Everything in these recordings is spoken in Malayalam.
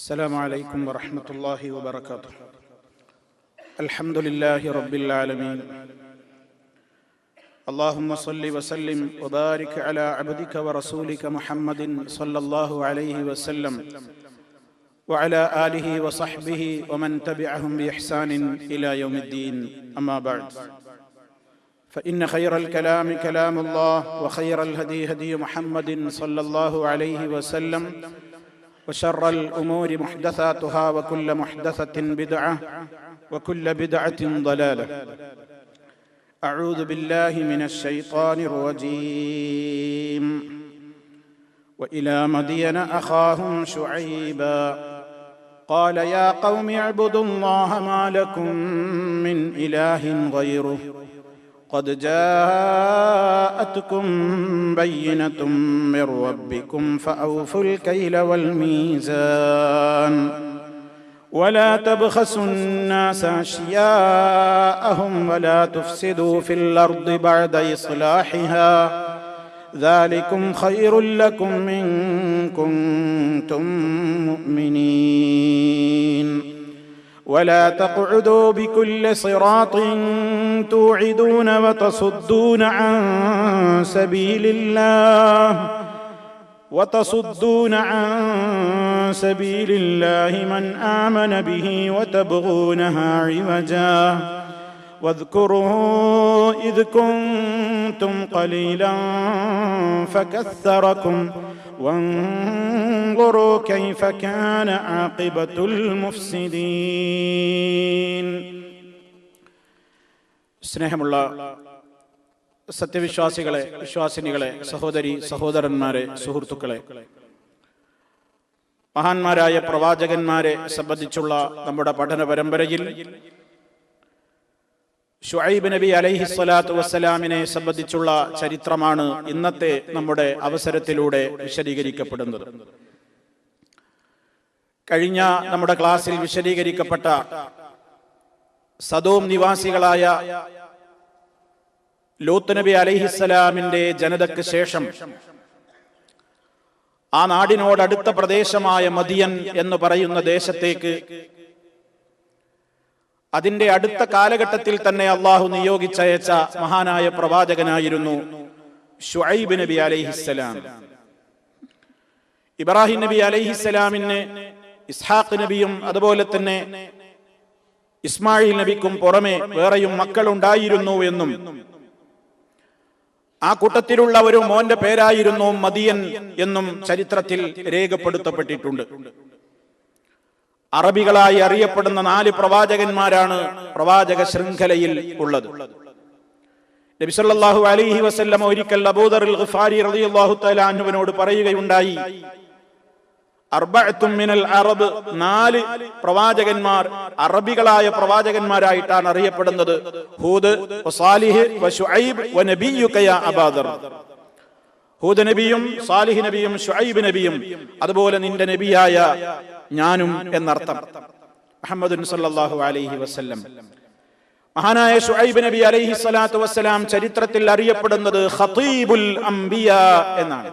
السلام عليكم ورحمة الله وبركاته. الحمد لله رب العالمين. اللهم صل وسلم وبارك على عبدك ورسولك محمد صلى الله عليه وسلم وعلى آله وصحبه ومن تبعهم بإحسان إلى يوم الدين. أما بعد، فإن خير الكلام كلام الله، وخير الهدي هدي محمد صلى الله عليه وسلم، وشر الأمور محدثاتها، وكل محدثة بدعة، وكل بدعة ضلالة. أعوذ بالله من الشيطان الرجيم. وإلى مدين أخاهم شعيبا قال يا قوم اعبدوا الله ما لكم من إله غيره قد جاءتكم بينة من ربكم فأوفوا الكيل والميزان ولا تبخسوا الناس أشياءهم ولا تفسدوا في الأرض بعد إصلاحها ذلكم خير لكم إن كنتم مؤمنين ولا تقعدوا بكل صراط توعدون وتصدون عن سبيل الله من آمن به وتبغونها عوجا واذكروا إذ كنتم قليلا فكثركم وانظروا كيف كان عاقبة المفسدين. സ്നേഹമുള്ള സത്യവിശ്വാസികളെ, വിശ്വാസിനികളെ, സഹോദരി സഹോദരന്മാരെ, സുഹൃത്തുക്കളെ, മഹാന്മാരായ പ്രവാചകന്മാരെ സംബന്ധിച്ചുള്ള നമ്മുടെ പഠന പരമ്പരയിൽ ശുഐബ് നബി അലൈഹിസ്സലാത്തു വസ്സലാമിനെ സംബന്ധിച്ചുള്ള ചരിത്രമാണ് ഇന്നത്തെ നമ്മുടെ അവസരത്തിലൂടെ വിശദീകരിക്കപ്പെടുന്നത്. കഴിഞ്ഞ നമ്മുടെ ക്ലാസ്സിൽ വിശദീകരിക്കപ്പെട്ട സദോം നിവാസികളായ ലൂത്ത് നബി അലൈഹിസ്സലാമിന്റെ ജനതയ്ക്ക് ശേഷം ആ നാടിനോടടുത്ത പ്രദേശമായ മദിയൻ എന്ന് പറയുന്ന ദേശത്തേക്ക് അതിന്റെ അടുത്ത കാലഘട്ടത്തിൽ തന്നെ അള്ളാഹു നിയോഗിച്ചയച്ച മഹാനായ പ്രവാചകനായിരുന്നു ശുഐബ് നബി അലൈഹിസ്സലാം. ഇബ്രാഹിം നബി അലൈഹിസ്സലാമിന് ഇസ്ഹാഖ് നബിയും അതുപോലെ തന്നെ ഇസ്മായിൽ നബിക്കും പുറമെ വേറെയും മക്കളുണ്ടായിരുന്നു എന്നും ആ കൂട്ടത്തിലുള്ള ഒരു മോന്റെ പേരായിരുന്നു മദിയൻ എന്നും ചരിത്രത്തിൽ രേഖപ്പെടുത്തപ്പെട്ടിട്ടുണ്ട്. അറബികളായി അറിയപ്പെടുന്ന 4 പ്രവാചകന്മാരാണ് പ്രവാചക ശൃംഖലയിൽ ഉള്ളത്. നബി സല്ലല്ലാഹു അലൈഹി വസല്ലം ഒരിക്കൽ അബൂദർ ഗിഫാരി റളിയല്ലാഹു തആല അൻഹുവിനോട് പറയുകയുണ്ടായി, അർബഅത്തും മിനൽ അറബ്, 4 പ്രവാചകന്മാർ അറബികളായ പ്രവാചകന്മാരായിട്ടാണ് അറിയപ്പെടുന്നത്. ഹൂദ്, സാലിഹ്, ശുഐബ്, നബിയുക യാ അബൂദർ. ഹൂദ് നബിയും സാലിഹ് നബിയും ശുഐബ് നബിയും അതുപോലെ നിന്റെ നബിയായ ഞാനും എന്നർത്ഥം. മുഹമ്മദുൻ സല്ലല്ലാഹു അലൈഹി വസല്ലം. മഹാനായ ശുഐബ് നബി അലൈഹി സ്വലാത്തു വസ്സലാം ചരിത്രത്തിൽ അറിയപ്പെടുന്നത് ഖതീബുൽ അംബിയാ എന്നാണ്.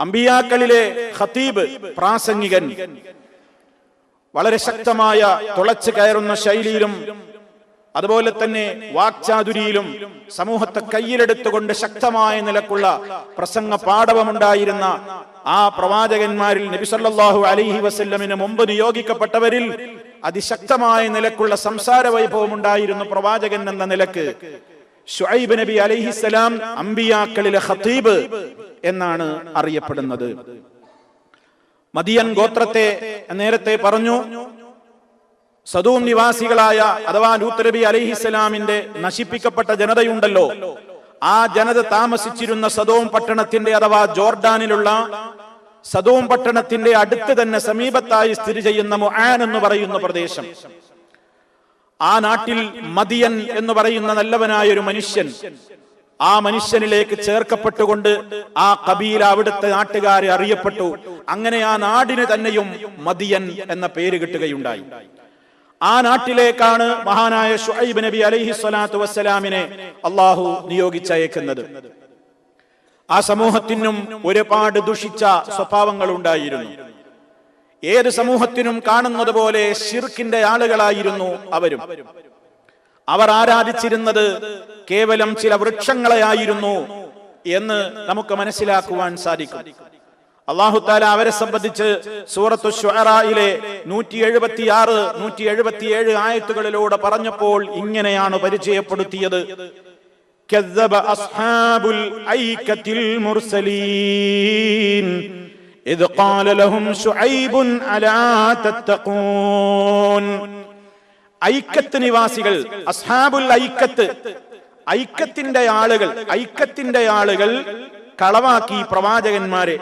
അംബിയാക്കളിലെ ഖതീബ്, പ്രാസംഗികൻ. വളരെ ശക്തമായ തുളച്ചു കയറുന്ന ശൈലിയിലും അതുപോലെ തന്നെ വാക്ചാതുരിയിലും സമൂഹത്തെ കയ്യിലെടുത്തുകൊണ്ട് ശക്തമായ നിലക്കുള്ള പ്രസംഗ പാടവമുണ്ടായിരുന്ന ആ പ്രവാചകന്മാരിൽ നബി സല്ലല്ലാഹു അലൈഹി വസല്ലമിന് മുമ്പ് നിയോഗിക്കപ്പെട്ടവരിൽ അതിശക്തമായ നിലക്കുള്ള സംസാര വൈഭവം ഉണ്ടായിരുന്ന പ്രവാചകൻ എന്ന നിലക്ക് ശുഐബ് നബി അലൈഹിസ്സലാം അംബിയാക്കളിലെ ഖതീബ് എന്നാണ് അറിയപ്പെടുന്നത്. മദിയൻ ഗോത്രത്തെ നേരത്തെ പറഞ്ഞു. സദൂം നിവാസികളായ അഥവാ ലൂത്ത് നബി അലൈഹിസ്സലാമിന്റെ നശിപ്പിക്കപ്പെട്ട ജനതയുണ്ടല്ലോ, ആ ജനത താമസിച്ചിരുന്ന സദോം പട്ടണത്തിന്റെ അഥവാ ജോർഡാനിലുള്ള സദോം പട്ടണത്തിന്റെ അടുത്ത് തന്നെ സമീപത്തായി സ്ഥിതി ചെയ്യുന്ന മുആൻ എന്ന് പറയുന്ന പ്രദേശം. ആ നാട്ടിൽ മദിയൻ എന്ന് പറയുന്ന നല്ലവനായ ഒരു മനുഷ്യൻ, ആ മനുഷ്യനിലേക്ക് ചേർക്കപ്പെട്ടുകൊണ്ട് ആ ഖബീല അവിടുത്തെ നാട്ടുകാരെ അറിയപ്പെട്ടു. അങ്ങനെ ആ നാടിന് തന്നെയും മദിയൻ എന്ന പേര് കിട്ടുകയുണ്ടായി. ആ നാട്ടിലേക്കാണ് മഹാനായ ശുഐബ് നബി അലൈഹി സ്വലാത്തു വസ്സലാമിനെ അള്ളാഹു നിയോഗിച്ചയക്കുന്നത്. ആ സമൂഹത്തിനും ഒരുപാട് ദുഷിച്ച സ്വഭാവങ്ങൾ ഉണ്ടായിരുന്നു. ഏത് സമൂഹത്തിനും കാണുന്നത് പോലെ ശിർക്കിന്റെ ആളുകളായിരുന്നു അവരും. അവർ ആരാധിച്ചിരുന്നത് കേവലം ചില വൃക്ഷങ്ങളെയായിരുന്നു എന്ന് നമുക്ക് മനസ്സിലാക്കുവാൻ സാധിക്കും. അല്ലാഹു തആല അവരെ സംബന്ധിച്ച് സൂറത്തു ശുഅറായിലെ 176, 177 ആയത്തുകളിലൂടെ പറഞ്ഞപ്പോൾ ഇങ്ങനെയാണ് പരിചയപ്പെടുത്തിയത്: കദ്ദബ അസ്ഹാബുൽ ഐകത്തിൽ മുർസലീൻ ഇദ് ഖാല ലഹും ശുഐബുൻ അലാ തത്തഖൂൻ. ഐക്കത്ത് നിവാസികൾ, അസ്ഹാബുൽ ഐക്കത്ത്, ഐക്കത്തിന്റെ ആളുകൾ കളവാക്കി പ്രവാചകന്മാരെ.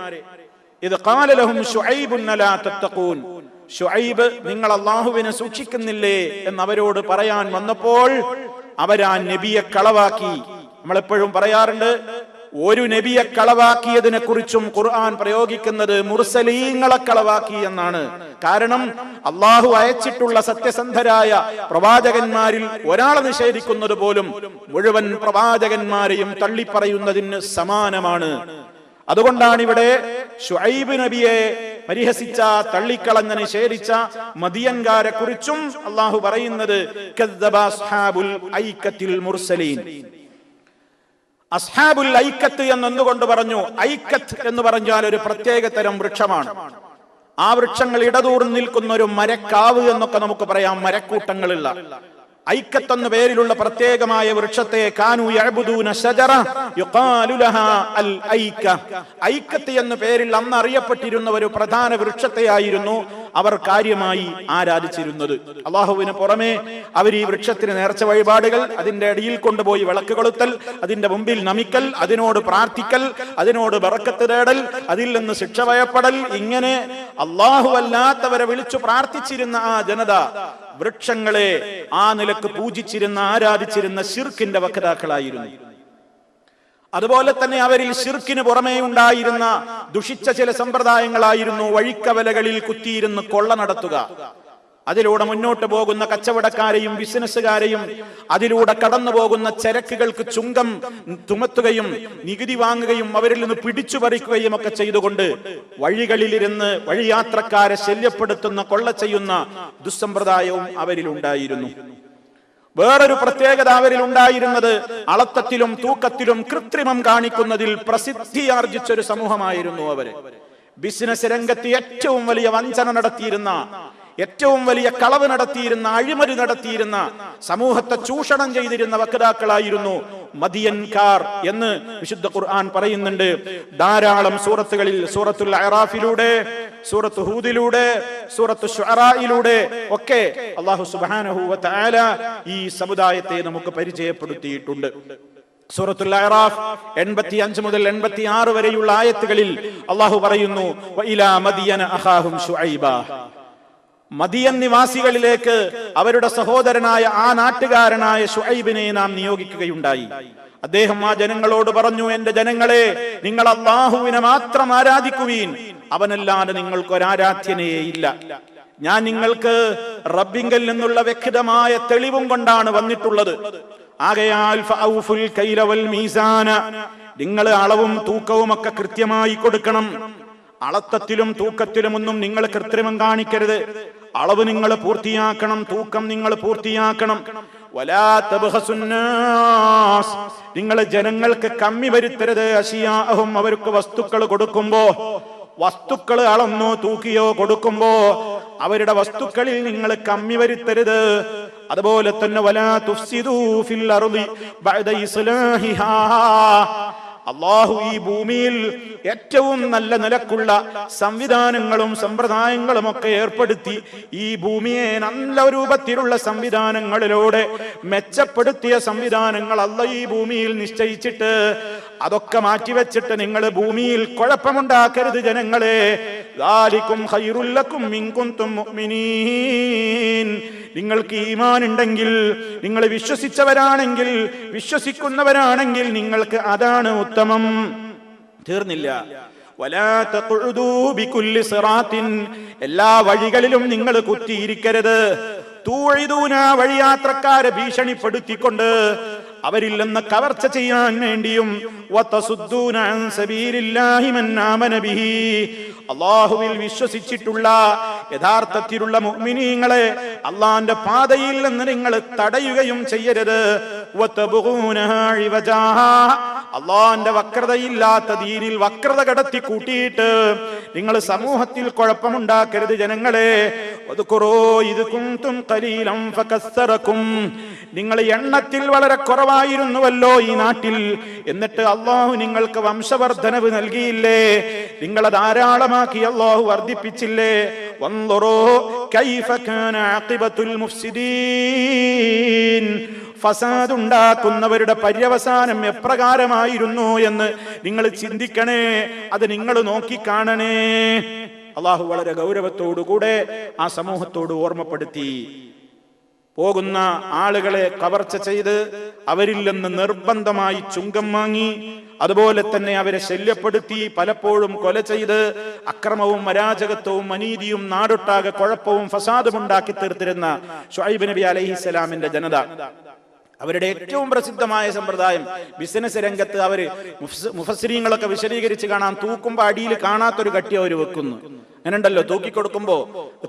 ഇദ് ഖാല ലഹും ശുഐബുൻ അലാ തത്തഖൂൻ, ശുഐബ് നിങ്ങൾ അല്ലാഹുവിനെ സൂക്ഷിക്കുന്നില്ലേ എന്ന് അവരോട് പറയാൻ വന്നപ്പോൾ അവരാ നബിയെ കളവാക്കി. നമ്മളെപ്പോഴും പറയാറുണ്ട്, ഒരു നബിയെ കളവാക്കിയതിനെ കുറിച്ചും ഖുർആൻ പ്രയോഗിക്കുന്നത് മുർസലീങ്ങളെ കളവാക്കി എന്നാണ്. കാരണം അള്ളാഹു അയച്ചിട്ടുള്ള സത്യസന്ധരായ പ്രവാചകന്മാരിൽ ഒരാളെ നിഷേധിക്കുന്നത് പോലും മുഴുവൻ പ്രവാചകന്മാരെയും തള്ളിപ്പറയുന്നതിന് സമാനമാണ്. അതുകൊണ്ടാണ് ഇവിടെ ശുഐബ് നബിയെ പരിഹസിച്ച, തള്ളിക്കളഞ്ഞ, നിഷേധിച്ച മദിയൻകാരെ കുറിച്ചും അള്ളാഹു പറയുന്നത് കദ്ദബ അസ്ഹാബുൽ ഐക്കത്തിൽ മുർസലീൻ. അസ്ഹാബുൽ ഐക്കത്ത് എന്നൊന്നുകൊണ്ട് പറഞ്ഞു. ഐക്കത്ത് എന്ന് പറഞ്ഞാൽ ഒരു പ്രത്യേക തരം വൃക്ഷമാണ്. ആ വൃക്ഷങ്ങൾ ഇടതൂർന്ന് നിൽക്കുന്ന ഒരു മരക്കാവ് എന്നൊക്കെ നമുക്ക് പറയാം, മരക്കൂട്ടങ്ങളുള്ള. ഐക്കത്ത് എന്ന പേരിലുള്ള പ്രത്യേകമായ വൃക്ഷത്തെ കാനൂ യഅ്ബുദൂന ശജറ യുഖാലു ലഹാ അൽ ഐക. ഐക്കത്ത് എന്ന പേരിൽ അന്ന് അറിയപ്പെട്ടിരുന്ന ഒരു പ്രധാന വൃക്ഷത്തെയായിരുന്നു അവർ കാര്യമായി ആരാധിച്ചിരുന്നത്. അള്ളാഹുവിന് പുറമെ അവർ ഈ വൃക്ഷത്തിന് നേർച്ച വഴിപാടുകൾ, അതിന്റെ അടിയിൽ കൊണ്ടുപോയി വിളക്ക് കൊളുത്തൽ, അതിന്റെ മുമ്പിൽ നമിക്കൽ, അതിനോട് പ്രാർത്ഥിക്കൽ, അതിനോട് ബറക്കത്ത് തേടൽ, അതിൽ നിന്ന് ശിക്ഷ ഭയപ്പെടൽ, ഇങ്ങനെ അള്ളാഹു അല്ലാത്തവരെ വിളിച്ചു പ്രാർത്ഥിച്ചിരുന്ന ആ ജനത വൃക്ഷങ്ങളെ ആ നിലക്ക് പൂജിച്ചിരുന്ന, ആരാധിച്ചിരുന്ന ശിർക്കിന്റെ വക്താക്കളായിരുന്നു. അതുപോലെ തന്നെ അവരിൽ ശിർക്കിന് പുറമേ ഉണ്ടായിരുന്ന ദുഷിച്ച ചില സമ്പ്രദായങ്ങളായിരുന്നു വഴിക്കവലകളിൽ കുത്തിയിരുന്ന് കൊള്ള നടത്തുക. അതിലൂടെ മുന്നോട്ട് പോകുന്ന കച്ചവടക്കാരെയും ബിസിനസ്സുകാരെയും അതിലൂടെ കടന്നു പോകുന്ന ചരക്കുകൾക്ക് ചുങ്കം ചുമത്തുകയും നികുതി വാങ്ങുകയും അവരിൽ നിന്ന് പിടിച്ചു പറിക്കുകയും ഒക്കെ ചെയ്തുകൊണ്ട് വഴികളിലിരുന്ന് വഴിയാത്രക്കാരെ ശല്യപ്പെടുത്തുന്ന, കൊള്ള ചെയ്യുന്ന ദുസ്സമ്പ്രദായവും അവരിൽ ഉണ്ടായിരുന്നു. വേറൊരു പ്രത്യേകത അവരിൽ ഉണ്ടായിരുന്നത് അളത്തത്തിലും തൂക്കത്തിലും കൃത്രിമം കാണിക്കുന്നതിൽ പ്രസിദ്ധിയാർജിച്ചൊരു സമൂഹമായിരുന്നു അവര്. ബിസിനസ് രംഗത്ത് ഏറ്റവും വലിയ വഞ്ചന നടത്തിയിരുന്ന, ഏറ്റവും വലിയ കളവ് നടത്തിയിരുന്ന, അഴിമതി നടത്തിയിരുന്ന, സമൂഹത്തെ ചൂഷണം ചെയ്തിരുന്ന വക്താക്കളായിരുന്നു മദിയൻകാർ എന്ന് വിശുദ്ധ ഖുർആൻ പറയുന്നുണ്ട്. ധാരാളം സൂറത്തുകളിൽ, സൂറത്തുൽ അറാഫിലൂടെ, സൂറത്ത് ഹൂദിലൂടെ, സൂറത്ത് ശുഅറായിലൂടെ ഒക്കെ അല്ലാഹു സുബ്ഹാനഹു വ തആല ഈ സമുദായത്തെ നമുക്ക് പരിചയപ്പെടുത്തിയിട്ടുണ്ട്. സൂറത്തുൽ അറാഫ് 85 മുതൽ 86 വരെയുള്ള ആയത്തുകളിൽ അല്ലാഹു പറയുന്നു, വഇലാ മദിയന അഖാഹും ശുഐബ. മദിയൻ നിവാസികളിലേക്ക് അവരുടെ സഹോദരനായ ആ നാട്ടുകാരനായ ശുഐബിനെ നാം നിയോഗിക്കുകയുണ്ടായി. അദ്ദേഹം ആ ജനങ്ങളോട് പറഞ്ഞു, എന്റെ ജനങ്ങളെ, നിങ്ങൾ അല്ലാഹുവിനെ മാത്രം ആരാധിക്കുവീൻ, അവനല്ലാതെ നിങ്ങൾക്കൊരാരാധ്യനേ ഇല്ല. ഞാൻ നിങ്ങൾക്ക് റബ്ബിങ്കൽ നിന്നുള്ള വ്യക്തമായ തെളിവും കൊണ്ടാണ് വന്നിട്ടുള്ളത്. ആകയാൽ ഫഔഫുൽ കൈല വൽ മീസാന, നിങ്ങൾ അളവും തൂക്കവും ഒക്കെ കൃത്യമായി കൊടുക്കണം. അളത്തത്തിലും തൂക്കത്തിലും ഒന്നും നിങ്ങൾ കൃത്രിമം കാണിക്കരുത്. അളവ് നിങ്ങൾ പൂർത്തിയാക്കണം, തൂക്കം നിങ്ങൾ പൂർത്തിയാക്കണം. വലാ തബ്ഖസുന്നാസ്, നിങ്ങൾ ജനങ്ങൾക്ക് കമ്മി വരുത്തരുത്. അശിയാഅഹും, അവർക്ക് വസ്തുക്കൾ കൊടുക്കുമ്പോ, വസ്തുക്കൾ അളന്നോ തൂക്കിയോ കൊടുക്കുമ്പോ അവരുടെ വസ്തുക്കളിൽ നിങ്ങൾ കമ്മി വരുത്തരുത്. അതുപോലെ തന്നെ വലാ തുഫ്സിദൂ ഫിൽ അർളി ബഅദ ഇസ്ലാഹിഹാ, അല്ലാഹു ഈ ഭൂമിയിൽ ഏറ്റവും നല്ല നിലക്കുള്ള സംവിധാനങ്ങളും സമ്പ്രദായങ്ങളും ഒക്കെ ഏർപ്പെടുത്തി ഈ ഭൂമിയെ നല്ല രൂപത്തിലുള്ള സംവിധാനങ്ങളിലൂടെ മെച്ചപ്പെടുത്തിയ സംവിധാനങ്ങൾ അല്ലാഹു ഈ ഭൂമിയിൽ നിശ്ചയിച്ചിട്ട് അതൊക്കെ മാറ്റിവെച്ചിട്ട് നിങ്ങൾ ഭൂമിയിൽ കുഴപ്പമുണ്ടാക്കരുത് ജനങ്ങളെ. ദാലികും ഖൈറുൽ ലക്കും ഇൻ കുൻതും മുഅ്മിനീൻ, നിങ്ങൾക്ക് ഈമാൻ ഉണ്ടെങ്കിൽ, നിങ്ങൾ വിശ്വസിച്ചവരാണെങ്കിൽ, വിശ്വസിക്കുന്നവരാണെങ്കിൽ നിങ്ങൾക്ക് അതാണ് ഉത്തമം. തീർന്നില്ല. വലാ തഖുദൂ ബികുല്ലി സിറാത്തിൻ, എല്ലാ വഴികളിലും നിങ്ങൾ കുത്തിയിരിക്കരുത്. തൂഇദൂന, വഴിയാത്രക്കാരെ ഭീഷണിപ്പെടുത്തിക്കൊണ്ട് അവരിൽ നിന്ന് കവർച്ച ചെയ്യാൻ വേണ്ടിയും വതസുദ്ദൂന അൻ സബീലില്ലാഹി മൻ ആമന ബിഹി, അല്ലാഹുവിൽ വിശ്വസിച്ചിട്ടുള്ള യഥാർത്ഥത്തിലുള്ള മുഅ്മിനീങ്ങളെ അള്ളാന്റെ പാതയിൽ നിന്ന് നിങ്ങൾ തടയുകയും ചെയ്യരുത്. അള്ളാന്റെ വക്രതയില്ലാത്ത ദീനിൽ വക്രത കടത്തി കൂട്ടിയിട്ട് നിങ്ങൾ സമൂഹത്തിൽ കുഴപ്പമുണ്ടാക്കരുത് ജനങ്ങളെ. നിങ്ങൾ എണ്ണത്തിൽ വളരെ കുറവായിരുന്നുവല്ലോ ഈ നാട്ടിൽ, എന്നിട്ട് അള്ളാഹു നിങ്ങൾക്ക് വംശവർദ്ധനവ് നൽകിയില്ലേ? നിങ്ങളെ ധാരാളമാക്കി അള്ളാഹു വർദ്ധിപ്പിച്ചില്ലേ? വൻദുറൂ കൈഫ കാന ആഖിബത്തുൽ മുഫ്സിദീൻ, ഫസാദ് ഉണ്ടാക്കുന്നവരുടെ പര്യവസാനം എപ്രകാരമായിരുന്നു എന്ന് നിങ്ങൾ ചിന്തിക്കണേ, അത് നിങ്ങൾ നോക്കിക്കാണണേ. അള്ളാഹു വളരെ ഗൗരവത്തോടുകൂടെ ആ സമൂഹത്തോട് ഓർമ്മപ്പെടുത്തി. പോകുന്ന ആളുകളെ കവർച്ച ചെയ്ത് അവരിൽ നിന്ന് നിർബന്ധമായി ചുങ്കം വാങ്ങി, അതുപോലെ തന്നെ അവരെ ശല്യപ്പെടുത്തി, പലപ്പോഴും കൊല ചെയ്ത് അക്രമവും അരാജകത്വവും അനീതിയും നാടൊട്ടാകെ കുഴപ്പവും ഫസാദും ഉണ്ടാക്കി തീർത്തിരുന്ന ശുഐബ് നബി അലൈഹിസ്സലാമിന്റെ ജനത, അവരുടെ ഏറ്റവും പ്രസിദ്ധമായ സമ്പ്രദായം ബിസിനസ് രംഗത്ത് അവര് മുഫസ്സിരീങ്ങളൊക്കെ വിശദീകരിച്ച് കാണാം, തൂക്കുമ്പോ അടിയിൽ കാണാത്തൊരു കട്ടി അവർ വെക്കുന്നു. അങ്ങനെ ഉണ്ടല്ലോ, തൂക്കിക്കൊടുക്കുമ്പോ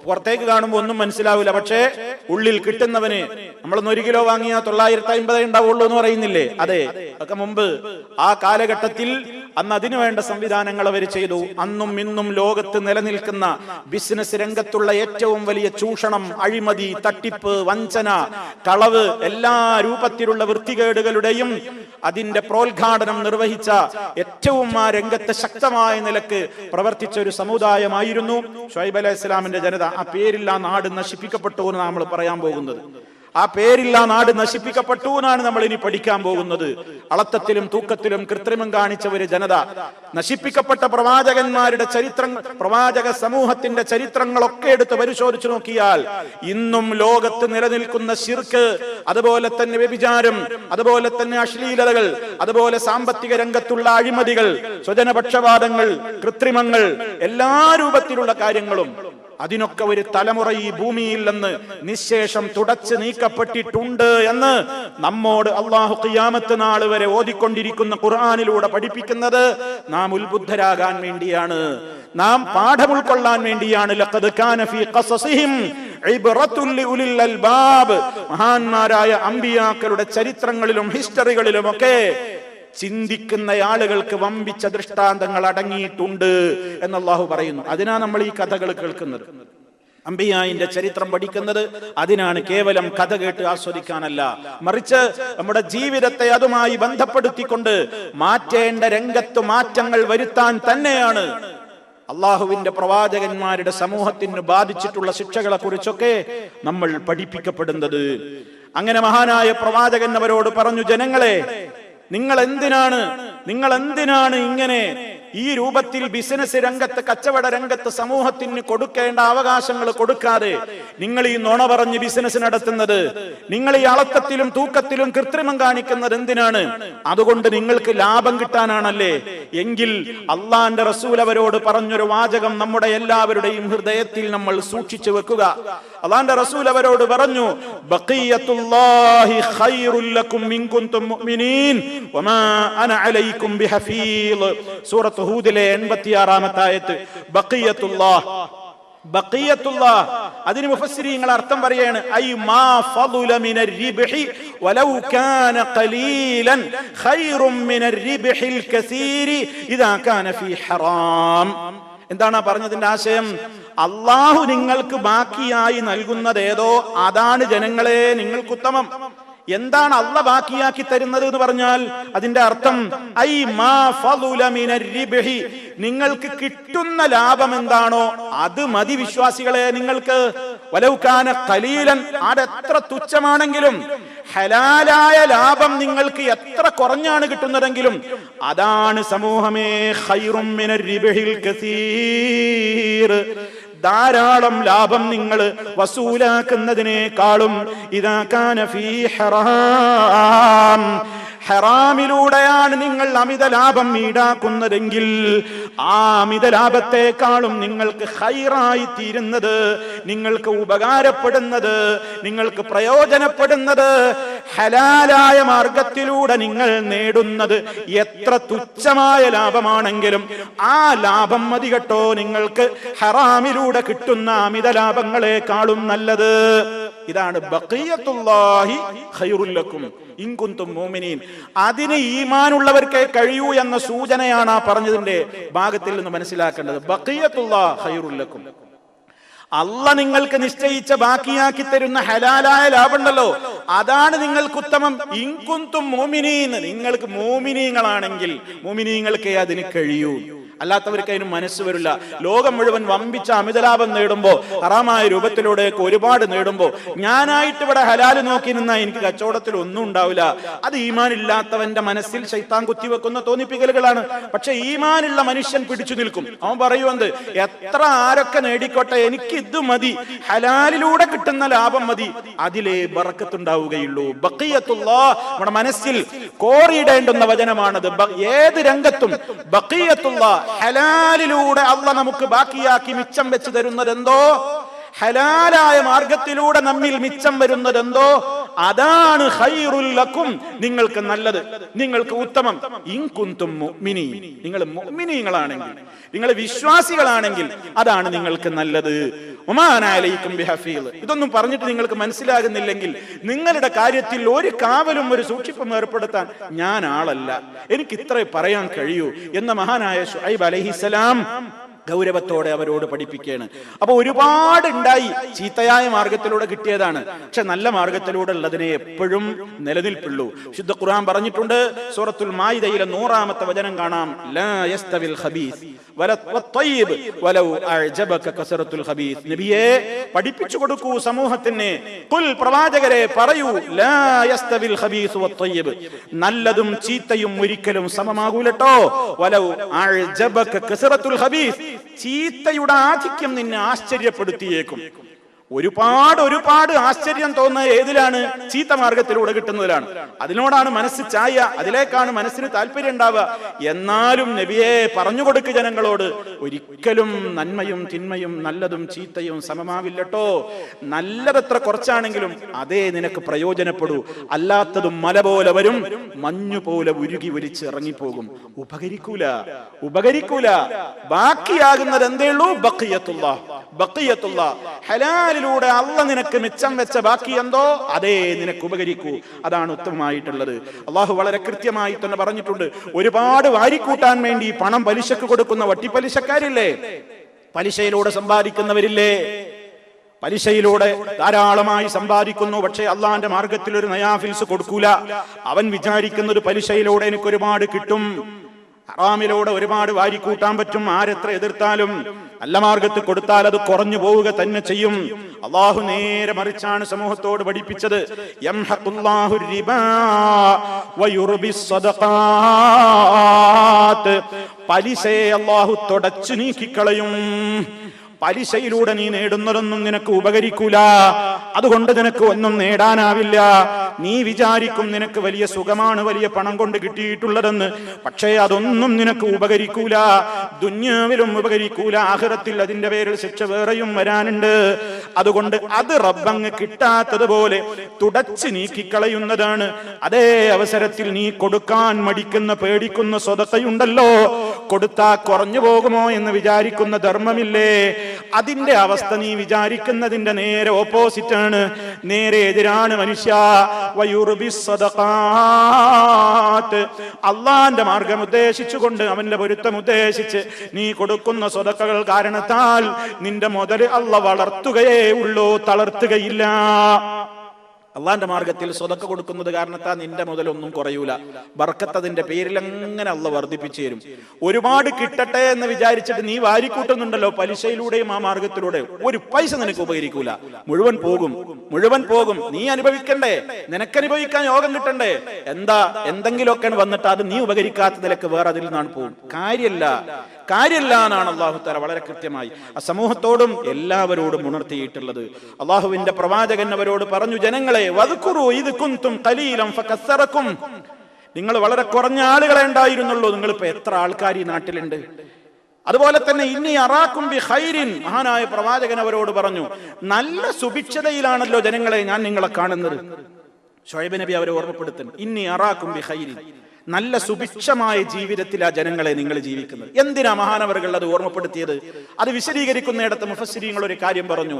പുറത്തേക്ക് കാണുമ്പോ ഒന്നും മനസ്സിലാവില്ല, പക്ഷേ ഉള്ളിൽ കിട്ടുന്നവന് നമ്മളൊന്ന് 1 കിലോ വാങ്ങിയാൽ 950 ഉണ്ടാവുള്ളൂ എന്ന് പറയുന്നില്ലേ? അതെ, അതൊക്കെ മുമ്പ് ആ കാലഘട്ടത്തിൽ അന്ന് അതിനു വേണ്ട സംവിധാനങ്ങൾ അവർ ചെയ്തു. അന്നും ഇന്നും ലോകത്ത് നിലനിൽക്കുന്ന ബിസിനസ് രംഗത്തുള്ള ഏറ്റവും വലിയ ചൂഷണം, അഴിമതി, തട്ടിപ്പ്, വഞ്ചന, കളവ്, എല്ലാ രൂപത്തിലുള്ള വൃത്തികേടുകളുടെയും അതിന്റെ പ്രോദ്ഘാടനം നിർവഹിച്ച ഏറ്റവും ആ രംഗത്ത് ശക്തമായ നിലക്ക് പ്രവർത്തിച്ച ഒരു സമുദായമായിരുന്നു ശുഐബ് അലൈഹിസ്സലാമിന്റെ ജനത. ആ പേരില്ലാ നാട് നശിപ്പിക്കപ്പെട്ടു എന്ന് നമ്മൾ പറയാൻ പോകുന്നത്. ആ പേരില്ലാ നാട് നശിപ്പിക്കപ്പെട്ടു എന്നാണ് നമ്മൾ ഇനി പഠിക്കാൻ പോകുന്നത്. അളത്തത്തിലും തൂക്കത്തിലും കൃത്രിമം കാണിച്ച ഒരു ജനത, നശിപ്പിക്കപ്പെട്ട പ്രവാചകന്മാരുടെ ചരിത്രം, പ്രവാചക സമൂഹത്തിന്റെ ചരിത്രങ്ങളൊക്കെ എടുത്ത് പരിശോധിച്ചു നോക്കിയാൽ ഇന്നും ലോകത്ത് നിലനിൽക്കുന്ന ശിർക്ക്, അതുപോലെ തന്നെ വ്യഭിചാരം, അതുപോലെ തന്നെ അശ്ലീലതകൾ, അതുപോലെ സാമ്പത്തിക രംഗത്തുള്ള അഴിമതികൾ, സ്വജനപക്ഷപാതങ്ങൾ, കൃത്രിമങ്ങൾ, എല്ലാ രൂപത്തിലുള്ള കാര്യങ്ങളും, അതിനൊക്കെ ഒരു തലമുറ ഈ ഭൂമിയിൽ നിന്ന് നിശേഷം തുടച്ചു നീക്കപ്പെട്ടിട്ടുണ്ട് എന്ന് നമ്മോട് അള്ളാഹു ഖിയാമത്ത് നാൾ വരെ ഓതിക്കൊണ്ടിരിക്കുന്ന ഖുർആനിലൂടെ പഠിപ്പിക്കുന്നത് നാം ഉത്ബുദ്ധരാകാൻ വേണ്ടിയാണ്, നാം പാഠം ഉൾക്കൊള്ളാൻ വേണ്ടിയാണ്. ലഖദ് കാന ഫീ ഖസസിഹിം ഇബ്റത്തുൻ ലിഉലിൽ അൽബാബ്, മഹാന്മാരായ അമ്പിയാക്കളുടെ ചരിത്രങ്ങളിലും ഹിസ്റ്ററികളിലും ഒക്കെ ചിന്തിക്കുന്ന ആളുകൾക്ക് വമ്പിച്ച ദൃഷ്ടാന്തങ്ങൾ അടങ്ങിയിട്ടുണ്ട് എന്ന് അല്ലാഹു പറയുന്നു. അതിനാ നമ്മൾ ഈ കഥകൾ കേൾക്കുന്നത്, അമ്പിയായിന്റെ ചരിത്രം പഠിക്കുന്നത് അതിനാണ്. കേവലം കഥ കേട്ട് ആസ്വദിക്കാനല്ല, മറിച്ച് നമ്മുടെ ജീവിതത്തെ അതുമായി ബന്ധപ്പെടുത്തിക്കൊണ്ട് മാറ്റേണ്ട രംഗത്ത് മാറ്റങ്ങൾ വരുത്താൻ തന്നെയാണ് അള്ളാഹുവിന്റെ പ്രവാചകന്മാരുടെ സമൂഹത്തിന് ബാധിച്ചിട്ടുള്ള ശിക്ഷകളെ കുറിച്ചൊക്കെ നമ്മൾ പഠിപ്പിക്കപ്പെടുന്നത്. അങ്ങനെ മഹാനായ പ്രവാചകൻ അവരോട് പറഞ്ഞു, ജനങ്ങളെ, നിങ്ങൾ എന്തിനാണ് ഇങ്ങനെ ഈ രൂപത്തിൽ ബിസിനസ് രംഗത്ത്, കച്ചവട രംഗത്ത് സമൂഹത്തിന് കൊടുക്കേണ്ട അവകാശങ്ങൾ കൊടുക്കാതെ നിങ്ങൾ ഈ നുണ പറഞ്ഞ് ബിസിനസ് നടത്തുന്നത്? നിങ്ങൾ ഈ അളക്കത്തിലും തൂക്കത്തിലും കൃത്രിമം കാണിക്കുന്നത് എന്തിനാണ്? അതുകൊണ്ട് നിങ്ങൾക്ക് ലാഭം കിട്ടാനാണല്ലേ? എങ്കിൽ അള്ളാന്റെ റസൂൽ അവരോട് പറഞ്ഞൊരു വാചകം നമ്മുടെ എല്ലാവരുടെയും ഹൃദയത്തിൽ നമ്മൾ സൂക്ഷിച്ചു വെക്കുക. അള്ളാന്റെ റസൂൽ അവരോട് പറഞ്ഞു, ബഖിയത്തുല്ലാഹി ഖൈറുൽ ലക്കും ഇൻ കുൻതും മുഅ്മിനീൻ വമാ അന അലൈക്കും ബിഹഫീദ്. സൂറത്ത് ഹൂദിലെ 86-ാമത്തെ ആയത്ത്. ബഖിയത്തുല്ലാഹ്, അതിന് മുഫസ്സിരീങ്ങൾ അർത്ഥം പറയാണ്, ഐ മാ ഫളല മിനർ റിബ്ഹി വലൗ കാന ഖലീലൻ ഖൈറും മിനർ റിബ്ഹിൽ കസീരി ഇദാ കാന ഫീ ഹറാം. എന്താണ് പറഞ്ഞതിന്റെ ആശയം? അള്ളാഹു നിങ്ങൾക്ക് ബാക്കിയായി നൽകുന്നത് ഏതോ അതാണ് ജനങ്ങളെ നിങ്ങൾക്ക് ഉത്തമം. എന്താണ് അള്ളാഹ് ബാക്കിയാക്കി തരുന്നത് എന്ന് പറഞ്ഞാൽ അതിന്റെ അർത്ഥം ഐ മാ ഫളല മിനർ റിബ്ഹി, നിങ്ങൾക്ക് കിട്ടുന്ന ലാഭം എന്താണോ അത് മതി വിശ്വാസികളെ നിങ്ങൾക്ക്. വലൗ കാന ഖലീലൻ, അതെത്ര തുച്ഛമാണെങ്കിലും, ഹലാലായ ലാഭം നിങ്ങൾക്ക് എത്ര കുറഞ്ഞാണ് കിട്ടുന്നതെങ്കിലും അതാണ് സമൂഹമേ ഖൈറും മിനർ റിബ്ഹിൽ കസീർ, ധാരാളം ലാഭം നിങ്ങൾ വസൂലാക്കുന്നതിനേക്കാളും ഇദാ കാന ഫീ ഹറാം, ഹറാമിലൂടെയാണ് നിങ്ങൾ അമിത ലാഭം ഈടാക്കുന്നതെങ്കിൽ ആ അമിത ലാഭത്തെക്കാളും നിങ്ങൾക്ക് ഖൈറായി തീരുന്നത്, നിങ്ങൾക്ക് ഉപകാരപ്പെടുന്നത്, നിങ്ങൾക്ക് പ്രയോജനപ്പെടുന്നത് ഹലാലായ മാർഗത്തിലൂടെ നിങ്ങൾ നേടുന്നത് എത്ര തുച്ഛമായ ലാഭമാണെങ്കിലും ആ ലാഭം മതി കേട്ടോ നിങ്ങൾക്ക് ഹറാമിലൂടെ കിട്ടുന്ന അമിത ലാഭങ്ങളെക്കാളും നല്ലത്. ഇതാണ് ബഖിയത്തുല്ലാഹി ഖൈറുൽ ലക്കും ഇൻ കുൻതും മുഅ്മിനീൻ. അതിന് ഈമാനുള്ളവർക്കേ കഴിയൂ എന്ന സൂചനയാണ് ആ പറഞ്ഞതിന്റെ ഭാഗത്തിൽ നിന്ന് മനസ്സിലാക്കേണ്ടത്. ബഖിയത്തുല്ലാഹി ഖൈറുൽ ലക്കും, അള്ളാഹ് നിങ്ങൾക്ക് നിശ്ചയിച്ച ബാക്കിയാക്കി തരുന്ന ഹലാലായ ലാഭമുണ്ടല്ലോ, അതാണ് നിങ്ങൾക്ക് ഉത്തമം. ഇൻ കുൻതും മുഅ്മിനീൻ, നിങ്ങൾക്ക് മുഅ്മിനീങ്ങളാണെങ്കിൽ മുഅ്മിനീങ്ങൾക്കേ അതിന് കഴിയൂ, അല്ലാത്തവർക്ക് അതിന് മനസ്സ് വരില്ല. ലോകം മുഴുവൻ വമ്പിച്ച അമിതലാഭം നേടുമ്പോ, ഹറാമായ രൂപത്തിലൂടെയൊക്കെ ഒരുപാട് നേടുമ്പോ ഞാനായിട്ട് ഇവിടെ ഹലാല് നോക്കി നിന്നാൽ എനിക്ക് കച്ചവടത്തിൽ ഒന്നും ഉണ്ടാവില്ല. അത് ഈമാനില്ലാത്തവന്റെ മനസ്സിൽ ശൈത്താൻ കുത്തിവെക്കുന്ന തോന്നിപ്പിക്കലുകളാണ്. പക്ഷെ ഈമാനുള്ള മനുഷ്യൻ പിടിച്ചു നിൽക്കും. അവൻ പറയുന്നത് എത്ര ആരൊക്കെ നേടിക്കോട്ടെ, എനിക്ക് ഇത് മതി, ഹലാലിലൂടെ കിട്ടുന്ന ലാഭം മതി, അതിലേ ബറക്കത്തുണ്ടാവുകയുള്ളൂ. ബഖിയത്തുല്ലാഹ് നമ്മുടെ മനസ്സിൽ കോറിയിടേണ്ടുന്ന വചനമാണത്. ഏത് രംഗത്തും ബഖിയത്തുല്ലാഹ്, ഹലാലിലൂടെ അള്ളാഹ് നമുക്ക് ബാക്കിയാക്കി മിച്ചം വെച്ച് തരുന്നതെന്തോ, ഹലാലായ മാർഗത്തിലൂടെ നമ്മിൽ മിച്ചം വരുന്നതെന്തോ അതാണ് ഖൈറുൽ ലക്കും, നിങ്ങൾക്ക് നല്ലത്, നിങ്ങൾക്ക് ഉത്തമം. ഇൻ കുൻതും മുഅ്മിനീൻ, നിങ്ങൾ മുഅ്മിനീങ്ങളാണെങ്കിൽ, നിങ്ങൾ വിശ്വാസികളാണെങ്കിൽ അതാണ് നിങ്ങൾക്ക് നല്ലത്. വമാ അനാ അലൈക്കും ബിഹഫീദ്. ഇതൊന്നും പറഞ്ഞിട്ട് നിങ്ങൾക്ക് മനസ്സിലാകുന്നില്ലെങ്കിൽ നിങ്ങളുടെ കാര്യത്തിൽ ഒരു കാവലും ഒരു സൂക്ഷിപ്പും ഏർപ്പെടുത്താൻ ഞാൻ ആളല്ല, എനിക്ക് ഇത്രേ പറയാൻ കഴിയൂ എന്ന മഹാനായ ശുഐബ് അലൈഹിസ്സലാം ഗൗരവത്തോടെ അവരോട് പഠിപ്പിക്കുകയാണ്. അപ്പൊ ഒരുപാട് ഉണ്ടായി, ചീത്തയായ മാർഗത്തിലൂടെ കിട്ടിയതാണ്. പക്ഷെ നല്ല മാർഗത്തിലൂടെ ഉള്ളതിനെ എപ്പോഴും നിലനിൽപ്പുള്ളൂ. ശുദ്ധ ഖുർആൻ പറഞ്ഞിട്ടുണ്ട്. സൂറത്തുൽ മാഇദയിലെ 100-ാമത്തെ വചനം കാണാം. ലാ യസ്തവിൽ ഖബീസ് വലത്വയ്യിബ് വലൗ അഅജബക കസറത്തുൽ ഖബീസ്. നബിയെ പഠിപ്പിച്ചു കൊടുക്കൂ സമൂഹത്തിന്, ഖുൽ പ്രവാചകരെ പറയൂ, ലാ യസ്തവിൽ ഖബീസ് വത്വയ്യിബ്, നല്ലതും ചീത്തയും ഒരിക്കലും സമമാകൂലട്ടോ. വലൗ അഅജബക കസറത്തുൽ ഖബീസ്, ചീത്തയുടെ ആധിക്യം നിന്നെ ആശ്ചര്യപ്പെടുത്തിയേക്കും. ഒരുപാട് ആശ്ചര്യം തോന്നുന്നത് ഏതിലാണ്? ചീത്ത മാർഗത്തിലൂടെ കിട്ടുന്നതിലാണ്. അതിനോടാണ് മനസ്സ് ചായ, അതിലേക്കാണ് മനസ്സിന് താല്പര്യം ഉണ്ടാവുക. എന്നാലും നബിയെ പറഞ്ഞു കൊടുക്ക് ജനങ്ങളോട്, ഒരിക്കലും നന്മയും തിന്മയും നല്ലതും ചീത്തയും സമമാവില്ലട്ടോ. നല്ലതെത്ര കുറച്ചാണെങ്കിലും അതേ നിനക്ക് പ്രയോജനപ്പെടൂ, അല്ലാത്തതും മല പോലെ വരും, മഞ്ഞു പോലെ ഉരുകി ഒലിച്ച് ഇറങ്ങിപ്പോകും, ഉപകരിക്കൂല. ബാക്കിയാകുന്നത് എന്തേ ഉള്ളൂ? ബഖിയത്തുല്ലാഹ്. ഹലാലിലൂടെ അള്ളാഹ് നിനക്ക് മിച്ചം വെച്ച ബാക്കി എന്തോ അതേ നിനക്ക് ഉപകരിക്കൂ, അതാണ് ഉത്തമമായിട്ടുള്ളത്. അള്ളാഹു വളരെ കൃത്യമായി തന്നെ പറഞ്ഞിട്ടുണ്ട്. ഒരുപാട് വാരിക്കൂട്ടാൻ വേണ്ടി പണം പലിശക്ക് കൊടുക്കുന്ന വട്ടിപ്പലിശക്കാരില്ലേ, പലിശയിലൂടെ സമ്പാദിക്കുന്നവരില്ലേ, പലിശയിലൂടെ ധാരാളമായി സമ്പാദിക്കുന്നു, പക്ഷേ അള്ളാന്റെ മാർഗത്തിൽ ഒരു നയാഫിൽസ് കൊടുക്കൂല. അവൻ വിചാരിക്കുന്നത് പലിശയിലൂടെ എനിക്ക് ഒരുപാട് കിട്ടും, ഹറാമിലൂടെ ഒരുപാട് വാരിക്കൂട്ടാൻ പറ്റും, ആരെത്ര എതിർത്താലും. നല്ല മാർഗത്ത് കൊടുത്താൽ അത് കുറഞ്ഞു പോവുക തന്നെ ചെയ്യും. അള്ളാഹു നേരെ മറിച്ചാണ് സമൂഹത്തോട് പഠിപ്പിച്ചത്. യംഹഖുല്ലാഹു റിബാ വയുർബിസ് സദഖാത്ത്, പലിശയെ അള്ളാഹു തുടച്ചു നീക്കിക്കളയും. പലിശയിലൂടെ നീ നേടുന്നതൊന്നും നിനക്ക് ഉപകരിക്കൂല, അതുകൊണ്ട് നിനക്ക് ഒന്നും നേടാനാവില്ല. നീ വിചാരിക്കും നിനക്ക് വലിയ സുഖമാണ് വലിയ പണം കൊണ്ട് കിട്ടിയിട്ടുള്ളതെന്ന്, പക്ഷേ അതൊന്നും നിനക്ക് ഉപകരിക്കൂല, ദുന്യാവിലും ഉപകരിക്കൂല, ആഖിറത്തിൽ അതിന്റെ പേരിൽ ശിക്ഷ വേറെയും വരാനുണ്ട്. അതുകൊണ്ട് അത് റബ്ബങ്ങ് കിട്ടാത്തതുപോലെ തുടച്ചു നീക്കിക്കളയുന്നതാണ്. അതേ അവസരത്തിൽ നീ കൊടുക്കാൻ മടിക്കുന്ന പേടിക്കുന്ന സ്വതക്കയുണ്ടല്ലോ, കൊടുത്താ കുറഞ്ഞു പോകുമോ എന്ന് വിചാരിക്കുന്ന ധർമ്മമില്ലേ, അതിന്റെ അവസ്ഥ നീ വിചാരിക്കുന്നതിന്റെ നേരെ ഓപ്പോസിറ്റ് ആണ്, നേരെ എതിരാണ് മനുഷ്യ. അള്ളാന്റെ മാർഗം ഉദ്ദേശിച്ചുകൊണ്ട്, അവന്റെ പൊരുത്തം ഉദ്ദേശിച്ച് നീ കൊടുക്കുന്ന സ്വതക്കകൾ കാരണത്താൽ നിന്റെ മുതൽ അള്ളാഹ് വളർത്തുകയേ ഉള്ളൂ, തളർത്തുകയില്ല. അള്ളാന്റെ മാർഗത്തിൽ സ്വതക്ക കൊടുക്കുന്നത് കാരണത്താൽ നിന്റെ മുതലൊന്നും കുറയൂല, ബർക്കത്ത് അതിന്റെ പേരിൽ അങ്ങനെ അള്ളാഹ് വർദ്ധിപ്പിച്ചു തരും. ഒരുപാട് കിട്ടട്ടെ എന്ന് വിചാരിച്ചിട്ട് നീ വാരിക്കൂട്ടുന്നുണ്ടല്ലോ പലിശയിലൂടെയും ആ മാർഗത്തിലൂടെ, ഒരു പൈസ നിനക്ക് ഉപകരിക്കൂല, മുഴുവൻ പോകും. നീ അനുഭവിക്കണ്ടേ, നിനക്ക് അനുഭവിക്കാൻ യോഗം കിട്ടണ്ടേ, എന്തെങ്കിലുമൊക്കെ വന്നിട്ട് അത് നീ ഉപകരിക്കാത്തതിലേക്ക് വേറെ അതിൽ നിന്നാണ് പോകും. കാര്യമില്ല എന്നാണ് അള്ളാഹു തആല വളരെ കൃത്യമായി ആ സമൂഹത്തോടും എല്ലാവരോടും ഉണർത്തിയിട്ടുള്ളത്. അള്ളാഹുവിന്റെ പ്രവാചകൻ അവരോട് പറഞ്ഞു, ജനങ്ങളെ വദ്കുറു ഇദ് കുൻതും ഖലീലൻ ഫകസ്സറകും, നിങ്ങൾ വളരെ കുറഞ്ഞ ആളുകളെ ഉണ്ടായിരുന്നുള്ളൂ. നിങ്ങളിപ്പോ എത്ര ആൾക്കാർ ഈ നാട്ടിലുണ്ട്? അതുപോലെ തന്നെ ഇന്നി അറാക്കും ബി ഖൈരിൻ, മഹാനായ പ്രവാചകൻ അവരോട് പറഞ്ഞു, നല്ല സുഭിക്ഷതയിലാണല്ലോ ജനങ്ങളെ ഞാൻ നിങ്ങളെ കാണുന്നത്. ശുഐബ് നബി അവരെ ഓർമ്മപ്പെടുത്തുന്നു, ഇന്നി അറാക്കും ബി ഖൈരിൻ, നല്ല സുഭിക്ഷമായ ജീവിതത്തിലാ ജനങ്ങളെ നിങ്ങൾ ജീവിക്കുന്നത്. എന്തിനാ മഹാനവറുകൾ അത് ഓർമ്മപ്പെടുത്തിയത്? അത് വിശദീകരിക്കുന്നിടത്ത് മുഫസ്സിരീങ്ങൾ ഒരു കാര്യം പറഞ്ഞു.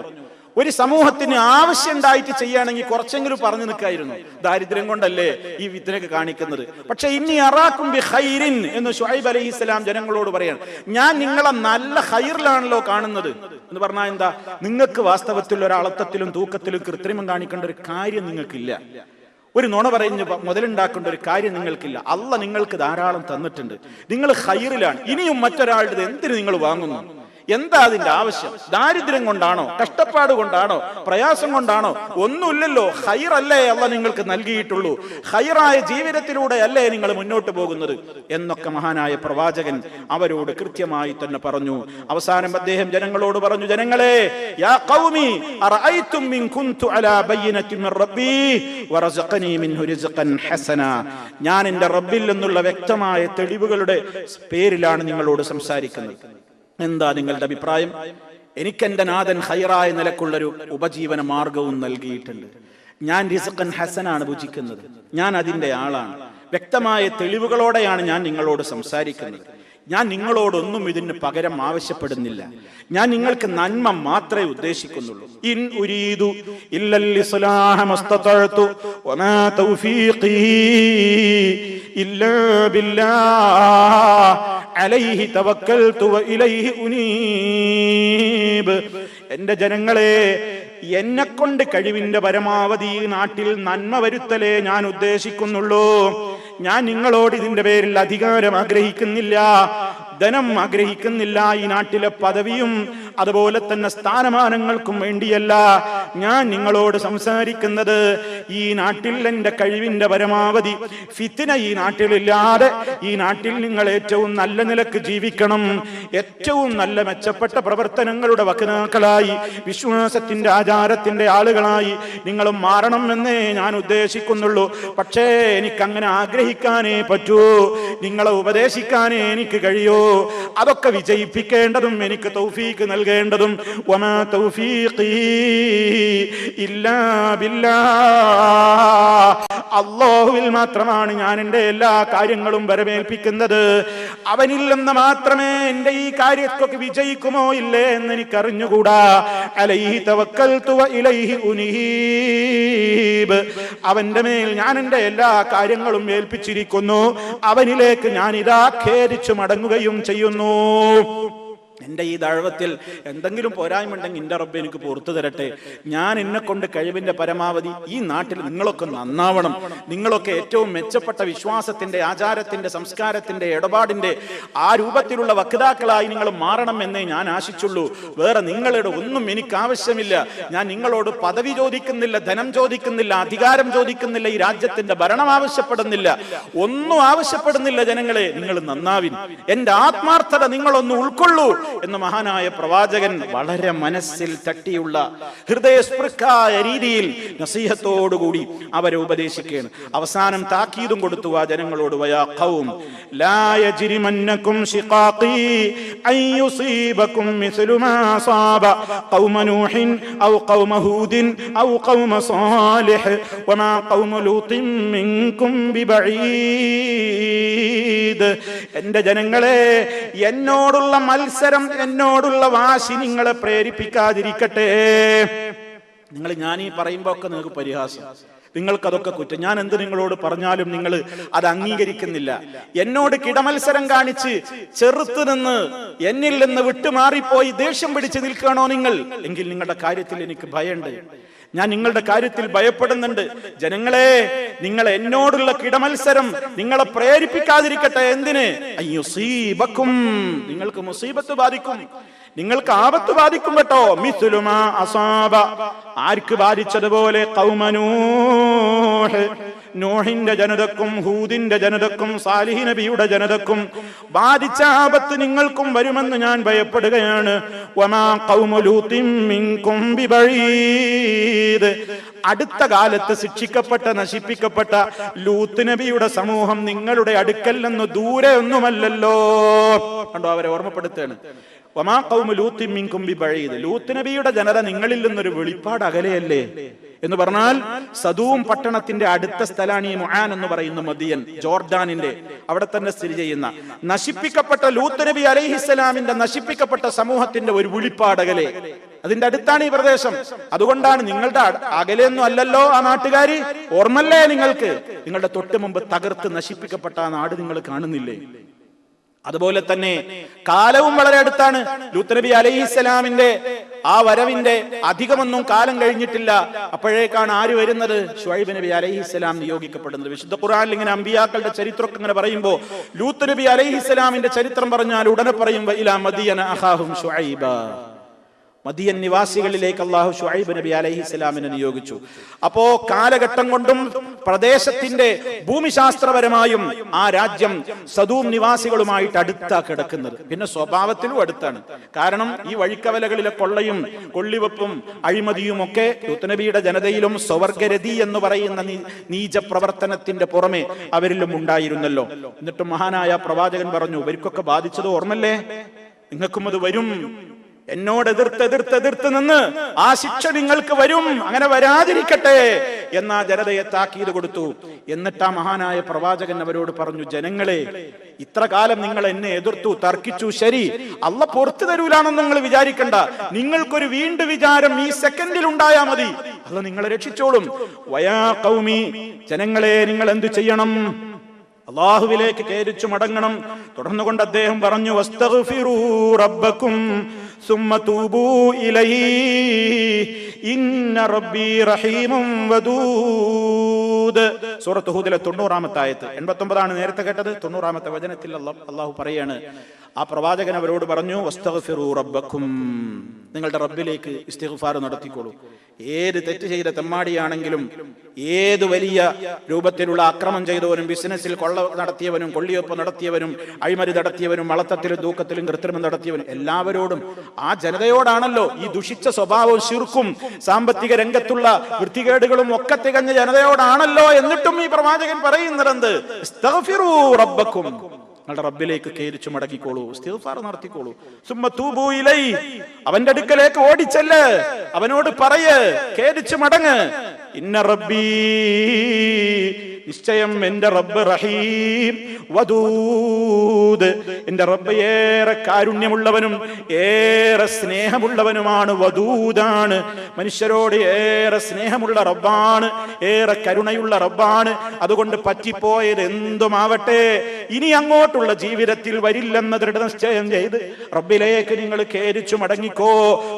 ഒരു സമൂഹത്തിന് ആവശ്യമുണ്ടായിട്ട് ചെയ്യുകയാണെങ്കിൽ കുറച്ചെങ്കിലും പറഞ്ഞു നിൽക്കായിരുന്നു. ദാരിദ്ര്യം കൊണ്ടല്ലേ ഈ വിത്തിനൊക്കെ കാണിക്കുന്നത്. പക്ഷെ ഇന്നി അറാക്കും ബി ഖൈരിൻ എന്ന് ശുഐബ് അലൈഹിസ്സലാം ജനങ്ങളോട് പറയാണ്, ഞാൻ നിങ്ങളെ നല്ല ഖൈറിലാണല്ലോ കാണുന്നത് എന്ന് പറഞ്ഞാൽ എന്താ? നിങ്ങൾക്ക് വാസ്തവത്തിൽ ഒരളത്തത്തിലും തൂക്കത്തിലും കൃത്രിമം കാണിക്കേണ്ട ഒരു കാര്യം നിങ്ങൾക്കില്ല. ഒരു നുണ പറഞ്ഞ് മുതലുണ്ടാക്കേണ്ട ഒരു കാര്യം നിങ്ങൾക്കില്ല. അള്ളാഹ് നിങ്ങൾക്ക് ധാരാളം തന്നിട്ടുണ്ട്. നിങ്ങൾ ഖൈറിലാണ്. ഇനിയും മറ്റൊരാളുടെ എന്തിനു നിങ്ങൾ വാങ്ങുന്നു? എന്താ അതിന്റെ ആവശ്യം? ദാരിദ്ര്യം കൊണ്ടാണോ? കഷ്ടപ്പാട് കൊണ്ടാണോ? പ്രയാസം കൊണ്ടാണോ? ഒന്നുമില്ലല്ലോ. ഖൈറല്ലേ അള്ളാഹ് നിങ്ങൾക്ക് നൽകിയിട്ടുള്ളൂ. ഖൈറായ ജീവിതത്തിലൂടെ അല്ലേ നിങ്ങൾ മുന്നോട്ട് പോകുന്നത് എന്നൊക്കെ മഹാനായ പ്രവാചകൻ അവരോട് കൃത്യമായി തന്നെ പറഞ്ഞു. അവസാനം അദ്ദേഹം ജനങ്ങളോട് പറഞ്ഞു, ജനങ്ങളെ, യാ ഖൗമി അറഅയ്തും മിൻ കുൻതു അലാ ബയ്യിനത്തിൻ മിർ റബ്ബി വറസഖനി മിൻഹു റിസ്ഖൻ ഹസന. ഞാൻ എൻ്റെ റബ്ബിൽ നിന്നുള്ള വ്യക്തമായ തെളിവുകളുടെ പേരിലാണ് നിങ്ങളോട് സംസാരിക്കുന്നത്. എന്താ നിങ്ങളുടെ അഭിപ്രായം? എനിക്ക് എൻ്റെ നാഥൻ ഖൈറായ നിലക്കുള്ളൊരു ഉപജീവന മാർഗവും നൽകിയിട്ടുണ്ട്. ഞാൻ റിസ്ഖൻ ഹസനാണ് ഭുജിക്കുന്നത്. ഞാൻ അതിൻ്റെ ആളാണ്. വ്യക്തമായ തെളിവുകളോടെയാണ് ഞാൻ നിങ്ങളോട് സംസാരിക്കുന്നത്. ഞാൻ നിങ്ങളോടൊന്നും ഇതിന് പകരം ആവശ്യപ്പെടുന്നില്ല. ഞാൻ നിങ്ങൾക്ക് നന്മ മാത്രമേ ഉദ്ദേശിക്കുന്നുള്ളൂ. ഇൻ ഉരീദു ഇല്ലൽ ഇസ്ലാഹ മസ്തതഅതു വമാ തൗഫീഖി ഇല്ലാ ബില്ലാഹ് അലൈഹി തവക്കൽതു വഇലൈഹി ഉനീബ്. എൻ്റെ ജനങ്ങളെ, എന്നെക്കൊണ്ട് കഴിവിന്റെ പരമാവധി ഈ നാട്ടിൽ നന്മ വരുത്തലേ ഞാൻ ഉദ്ദേശിക്കുന്നുള്ളൂ. ഞാൻ നിങ്ങളോട് ഇതിന്റെ പേരിൽ അധികാരം ആഗ്രഹിക്കുന്നില്ല, ധനം ആഗ്രഹിക്കുന്നില്ല, ഈ നാട്ടിലെ പദവിയും അതുപോലെ തന്നെ സ്ഥാനമാനങ്ങൾക്കും വേണ്ടിയല്ല ഞാൻ നിങ്ങളോട് സംസാരിക്കുന്നത്. ഈ നാട്ടിൽ എൻ്റെ കഴിവിന്റെ പരമാവധി ഫിത്ന ഈ നാട്ടിലില്ലാതെ ഈ നാട്ടിൽ നിങ്ങൾ ഏറ്റവും നല്ല നിലക്ക് ജീവിക്കണം. ഏറ്റവും നല്ല മെച്ചപ്പെട്ട പ്രവർത്തനങ്ങളുടെ വക്താക്കളായി, വിശ്വാസത്തിന്റെ ആചാരത്തിന്റെ ആളുകളായി നിങ്ങൾ മാറണം എന്നേ ഞാൻ ഉദ്ദേശിക്കുന്നുള്ളൂ. പക്ഷേ എനിക്കങ്ങനെ ആഗ്രഹിക്കാനേ പറ്റൂ, നിങ്ങളെ ഉപദേശിക്കാനേ എനിക്ക് കഴിയൂ. അതൊക്കെ വിജയിപ്പിക്കേണ്ടതും എനിക്ക് തൗഫീഖ് നൽകേണ്ടതും വമാ തൗഫീഖി ഇല്ലാ ബില്ലാഹ്, അല്ലാഹുവിൽ മാത്രമാണ് ഞാൻ എൻ്റെ എല്ലാ കാര്യങ്ങളും വരമേൽപ്പിക്കുന്നത്. അവനിൽ നിന്ന് മാത്രമേ എൻ്റെ ഈ കാര്യത്തൊക്കെ വിജയിക്കുമോ ഇല്ലേ എന്ന് എനിക്ക് അറിഞ്ഞുകൂടാ. അലൈഹി തവക്കൽതു വഇലൈഹി ഉനീബ്, അവന്റെ മേൽ ഞാൻ എൻ്റെ എല്ലാ കാര്യങ്ങളും ഏൽപ്പിച്ചിരിക്കുന്നു. അവനിലേക്ക് ഞാൻ ഇതാ ഖേദിച്ചു മടങ്ങുകയും ചെയ്യുന്നു. എൻ്റെ ഈ ദഅവത്തിൽ എന്തെങ്കിലും പോരായ്മ ഉണ്ടെങ്കിൽ എൻ്റെ റബ്ബ് എനിക്ക് പുറത്തു തരട്ടെ. ഞാൻ എന്നെ കൊണ്ട് കഴിവിൻ്റെ പരമാവധി ഈ നാട്ടിൽ നിങ്ങളൊക്കെ നന്നാവണം. നിങ്ങളൊക്കെ ഏറ്റവും മെച്ചപ്പെട്ട വിശ്വാസത്തിന്റെ, ആചാരത്തിന്റെ, സംസ്കാരത്തിന്റെ, ഇടപാടിന്റെ ആ രൂപത്തിലുള്ള വക്താക്കളായി നിങ്ങൾ മാറണം എന്നേ ഞാൻ ആശിച്ചുള്ളൂ. വേറെ നിങ്ങളുടെ ഒന്നും എനിക്ക് ആവശ്യമില്ല. ഞാൻ നിങ്ങളോട് പദവി ചോദിക്കുന്നില്ല, ധനം ചോദിക്കുന്നില്ല, അധികാരം ചോദിക്കുന്നില്ല, ഈ രാജ്യത്തിന്റെ ഭരണം ആവശ്യപ്പെടുന്നില്ല, ഒന്നും ആവശ്യപ്പെടുന്നില്ല. ജനങ്ങളെ, നിങ്ങൾ നന്നാവിൻ. എൻ്റെ ആത്മാർത്ഥത നിങ്ങളൊന്ന് ഉൾക്കൊള്ളൂ എന്ന് മഹാനായ പ്രവാചകൻ വളരെ മനസ്സിൽ തട്ടിയുള്ള ഹൃദയസ്പൃക്കായ രീതിയിൽ നസീഹത്തോടുകൂടി അവരെ ഉപദേശിക്കുകയാണ്. അവസാനം താക്കീതും കൊടുത്തു ആ ജനങ്ങളോട്, വയാ ഖൗം ലാ യജ്രിമന്നകും ശിഖാഖി അൻ യുസീബകും മിസ്ലു മാ അസാബ ഖൗമ നൂഹിൻ ഔ ഖൗമ ഹൂദിൻ ഔ ഖൗമ സാലിഹ് വമാ ഖൗമ ലൂത്തിൻ മിൻകും ബിബഈദ്. എൻ്റെ ജനങ്ങളെ, എന്നോടുള്ള മത്സരം, എന്നോടുള്ള വാശി നിങ്ങളെ പ്രേരിപ്പിക്കാതിരിക്കട്ടെ. നിങ്ങൾ ഞാൻ ഈ പറയുമ്പോ ഒക്കെ നിങ്ങൾക്ക് പരിഹാസം, നിങ്ങൾക്കതൊക്കെ കുറ്റം. ഞാൻ എന്ത് നിങ്ങളോട് പറഞ്ഞാലും നിങ്ങൾ അത് അംഗീകരിക്കുന്നില്ല. എന്നോട് കിടമത്സരം കാണിച്ച് ചെറുത്തു നിന്ന് എന്നിൽ നിന്ന് വിട്ടുമാറിപ്പോയി ദേഷ്യം പിടിച്ച് നിൽക്കണോ നിങ്ങൾ? എങ്കിൽ നിങ്ങളുടെ കാര്യത്തിൽ എനിക്ക് ഭയമുണ്ട്. ഞാൻ നിങ്ങളുടെ കാര്യത്തിൽ ഭയപ്പെടുന്നുണ്ട്. ജനങ്ങളെ, നിങ്ങൾ എന്നോടുള്ള കിടമത്സരം നിങ്ങളെ പ്രേരിപ്പിക്കാതിരിക്കട്ടെ. എന്തിന്? അയ്യുസീബക്കും, നിങ്ങൾക്ക് മുസീബത്ത് ബാധിക്കും, നിങ്ങൾക്ക് ആപത്ത് ബാധിക്കും കേട്ടോ. മിസ്ലു മാ അസാബ, ആർക്ക് ബാധിച്ചതുപോലെ ഖൗമ നൂഹ്, നൂഹിന്റെ ജനതക്കും ഹൂദിന്റെ ജനതക്കും സാലിഹ് നബിയുടെ ജനതക്കും ബാധിച്ച ആപത്ത് നിങ്ങൾക്കും വരുമെന്ന് ഞാൻ ഭയപ്പെടുകയാണ്. വമാ ഖൗമു ലൂത്തിൻ മിൻകും ബിബഈദ്. അടുത്ത കാലത്ത് ശിക്ഷിക്കപ്പെട്ട നശിപ്പിക്കപ്പെട്ട ലൂത്ത് നബിയുടെ സമൂഹം നിങ്ങളുടെ അടുക്കൽ നിന്ന് ദൂരെ ഒന്നുമല്ലല്ലോ. കണ്ടോ, അവരെ ഓർമ്മപ്പെടുത്തുകയാണ്. വമാ ഖൗമു ലൂത്തിൻ മിൻകും ബിബഈദ്. ലൂത്ത് നബിയുടെ ജനത നിങ്ങളിൽ നിന്നൊരു വെളിപ്പാട് അകലെയല്ലേ എന്ന് പറഞ്ഞാൽ സദൂം പട്ടണത്തിന്റെ അടുത്ത സ്ഥലമാണ് ഈ മുആൻ എന്ന് പറയുന്ന മദിയൻ, ജോർഡാനിന്റെ അവിടെ തന്നെ സ്ഥിതി ചെയ്യുന്ന നശിപ്പിക്കപ്പെട്ട ലൂത്ത് നബി അലൈഹിസ്സലാമിന്റെ നശിപ്പിക്കപ്പെട്ട സമൂഹത്തിന്റെ ഒരു വെളിപ്പാടകലെ, അതിന്റെ അടുത്താണ് ഈ പ്രദേശം. അതുകൊണ്ടാണ് നിങ്ങളുടെ അകലെയൊന്നും അല്ലല്ലോ ആ നാട്ടുകാര്, ഓർമ്മല്ലേ നിങ്ങൾക്ക്? നിങ്ങളുടെ തൊട്ട് മുമ്പ് തകർത്ത് നശിപ്പിക്കപ്പെട്ട ആ നാട് നിങ്ങൾ കാണുന്നില്ലേ? അതുപോലെ തന്നെ കാലവും വളരെ അടുത്താണ്. ലൂത്ത് നബി അലൈഹിസ്സലാമിന്റെ ആ വരവിന്റെ അധികമൊന്നും കാലം കഴിഞ്ഞിട്ടില്ല. അപ്പോഴേക്കാണ് ആര് വരുന്നത്? ശുഐബ് നബി അലൈഹിസ്സലാം നിയോഗിക്കപ്പെടുന്നത്. വിശുദ്ധ ഖുർആനിൽ ഇങ്ങനെ അമ്പിയാക്കളുടെ ചരിത്രമൊക്കെ ഇങ്ങനെ പറയുമ്പോൾ ലൂത്ത് നബി അലൈഹിസ്സലാമിന്റെ ചരിത്രം പറഞ്ഞാൽ ഉടനെ പറയും ഇലാ മദിയന അഖാഹും ശുഐബ. മദിയൻ നിവാസികളിലേക്ക് അല്ലാഹു ശുഐബ് നബി അലൈഹിസ്സലാമിനെ നിയോഗിച്ചു. അപ്പോ കാലഘട്ടം കൊണ്ടും പ്രദേശത്തിന്റെ ഭൂമിശാസ്ത്രപരമായും ആ രാജ്യം സദൂം നിവാസികളുമായിട്ട് അടുത്താ കിടക്കുന്നത്. പിന്നെ സ്വഭാവത്തിലും അടുത്താണ്. കാരണം ഈ വഴിക്കവലകളിലെ കൊള്ളയും കൊള്ളിവെപ്പും അഴിമതിയും ഒക്കെ ലൂത്ത് നബിയുടെ ജനതയിലും സ്വവർഗരതി എന്ന് പറയുന്ന നീച പ്രവർത്തനത്തിന്റെ പുറമെ അവരിലും ഉണ്ടായിരുന്നല്ലോ. എന്നിട്ടും മഹാനായ പ്രവാചകൻ പറഞ്ഞു, ഇവർക്കൊക്കെ ബാധിച്ചത് ഓർമ്മല്ലേ? നിങ്ങൾക്കും അത് വരും. എന്നോട് എതിർത്ത് നിന്ന് ആ ശിക്ഷ നിങ്ങൾക്ക് വരും. അങ്ങനെ വരാതിരിക്കട്ടെ എന്ന ജനതയെ താക്കീത് കൊടുത്തു. എന്നിട്ട് ആ മഹാനായ പ്രവാചകൻ അവരോട് പറഞ്ഞു, ജനങ്ങളെ, ഇത്ര കാലം നിങ്ങൾ എന്നെ എതിർത്തു, തർക്കിച്ചു, ശരി, അള്ളാഹ് പുറത്തു തരൂലാണെന്ന് നിങ്ങൾ വിചാരിക്കണ്ട. നിങ്ങൾക്കൊരു വീണ്ടു വിചാരം ഈ സെക്കൻഡിൽ ഉണ്ടായാ മതി, അള്ളാഹ് നിങ്ങളെ രക്ഷിച്ചോളും. വയാ ഖൗമി, ജനങ്ങളെ, നിങ്ങൾ എന്തു ചെയ്യണം? അല്ലാഹുവിലേക്ക് ഖേദിച്ചു മടങ്ങണം. തുടർന്നുകൊണ്ട് അദ്ദേഹം പറഞ്ഞു, വസ്തഗ്ഫിറൂ റബ്ബക്കും സുമ്മ തൂബൂ ഇലൈഹി ഇന്ന റബ്ബി റഹീമുൻ വദൂദ്. സൂറത്ത് ഹൂദിലെ 90-ാമത്തെ ആയത്ത്. 89 നേരത്തെ കേട്ടത്. 90-ാമത്തെ വചനത്തിൽ അല്ലാഹു പറയാണ്, ആ പ്രവാചകൻ അവരോട് പറഞ്ഞു, വസ്തഗ്ഫിറൂ റബ്ബക്കും, നിങ്ങളുടെ റബ്ബിലേക്ക് ഇസ്തിഗ്ഫാർ നടത്തിക്കോളൂ. ഏത് തെറ്റ് ചെയ്ത തെമ്മാടിയാണെങ്കിലും, ഏത് വലിയ രൂപത്തിലുള്ള അക്രമം ചെയ്തവനും, ബിസിനസ്സിൽ കൊള്ള നടത്തിയവനും, കൊള്ളിയൊപ്പ് നടത്തിയവനും, അഴിമതി നടത്തിയവനും, വളത്തത്തിലും തൂക്കത്തിലും കൃത്രിമം നടത്തിയവനും, എല്ലാവരോടും ആ ജനതയോടാണല്ലോ ഈ ദുഷിച്ച സ്വഭാവവും ശിർക്കും സാമ്പത്തിക രംഗത്തുള്ള വൃത്തികേടുകളും ഒക്കെ തികഞ്ഞ ജനതയോടാണല്ലോ. എന്നിട്ടും ഈ പ്രവാചകൻ പറയുന്നത് ഇസ്തഗ്ഫിറൂ റബ്ബക്കും, നിങ്ങളുടെ റബ്ബിലേക്ക് ഖേദിച്ചു മടങ്ങിക്കോളൂ, ഇസ്തിഗ്ഫാർ നടത്തിക്കോളൂ. സുമ്മ തൂബൂ ഇലൈഹി, അവന്റെ അടുക്കലേക്ക് ഓടിച്ചെല്ല്, അവനോട് പറയ്, ഖേദിച്ചു മടങ്ങ്. ഇന്ന റബ്ബി, നിശ്ചയം എന്റെ റബ്ബ് റഹീം വദൂദ്, എന്റെ റബ്ബ് ഏറെ കാരുണ്യമുള്ളവനും ഏറെ സ്നേഹമുള്ളവനുമാണ്. വദൂദാണ്, മനുഷ്യരോട് ഏറെ സ്നേഹമുള്ള റബ്ബാണ്, ഏറെ കരുണയുള്ള റബ്ബാണ്. അതുകൊണ്ട് പറ്റിപ്പോയത് എന്തുമാവട്ടെ ഇനി അങ്ങോട്ടുള്ള ജീവിതത്തിൽ വരില്ലെന്ന് ദൃഢനിശ്ചയം ചെയ്ത് റബ്ബിലേക്ക് നിങ്ങൾ ഖേദിച്ചു മടങ്ങിക്കോ,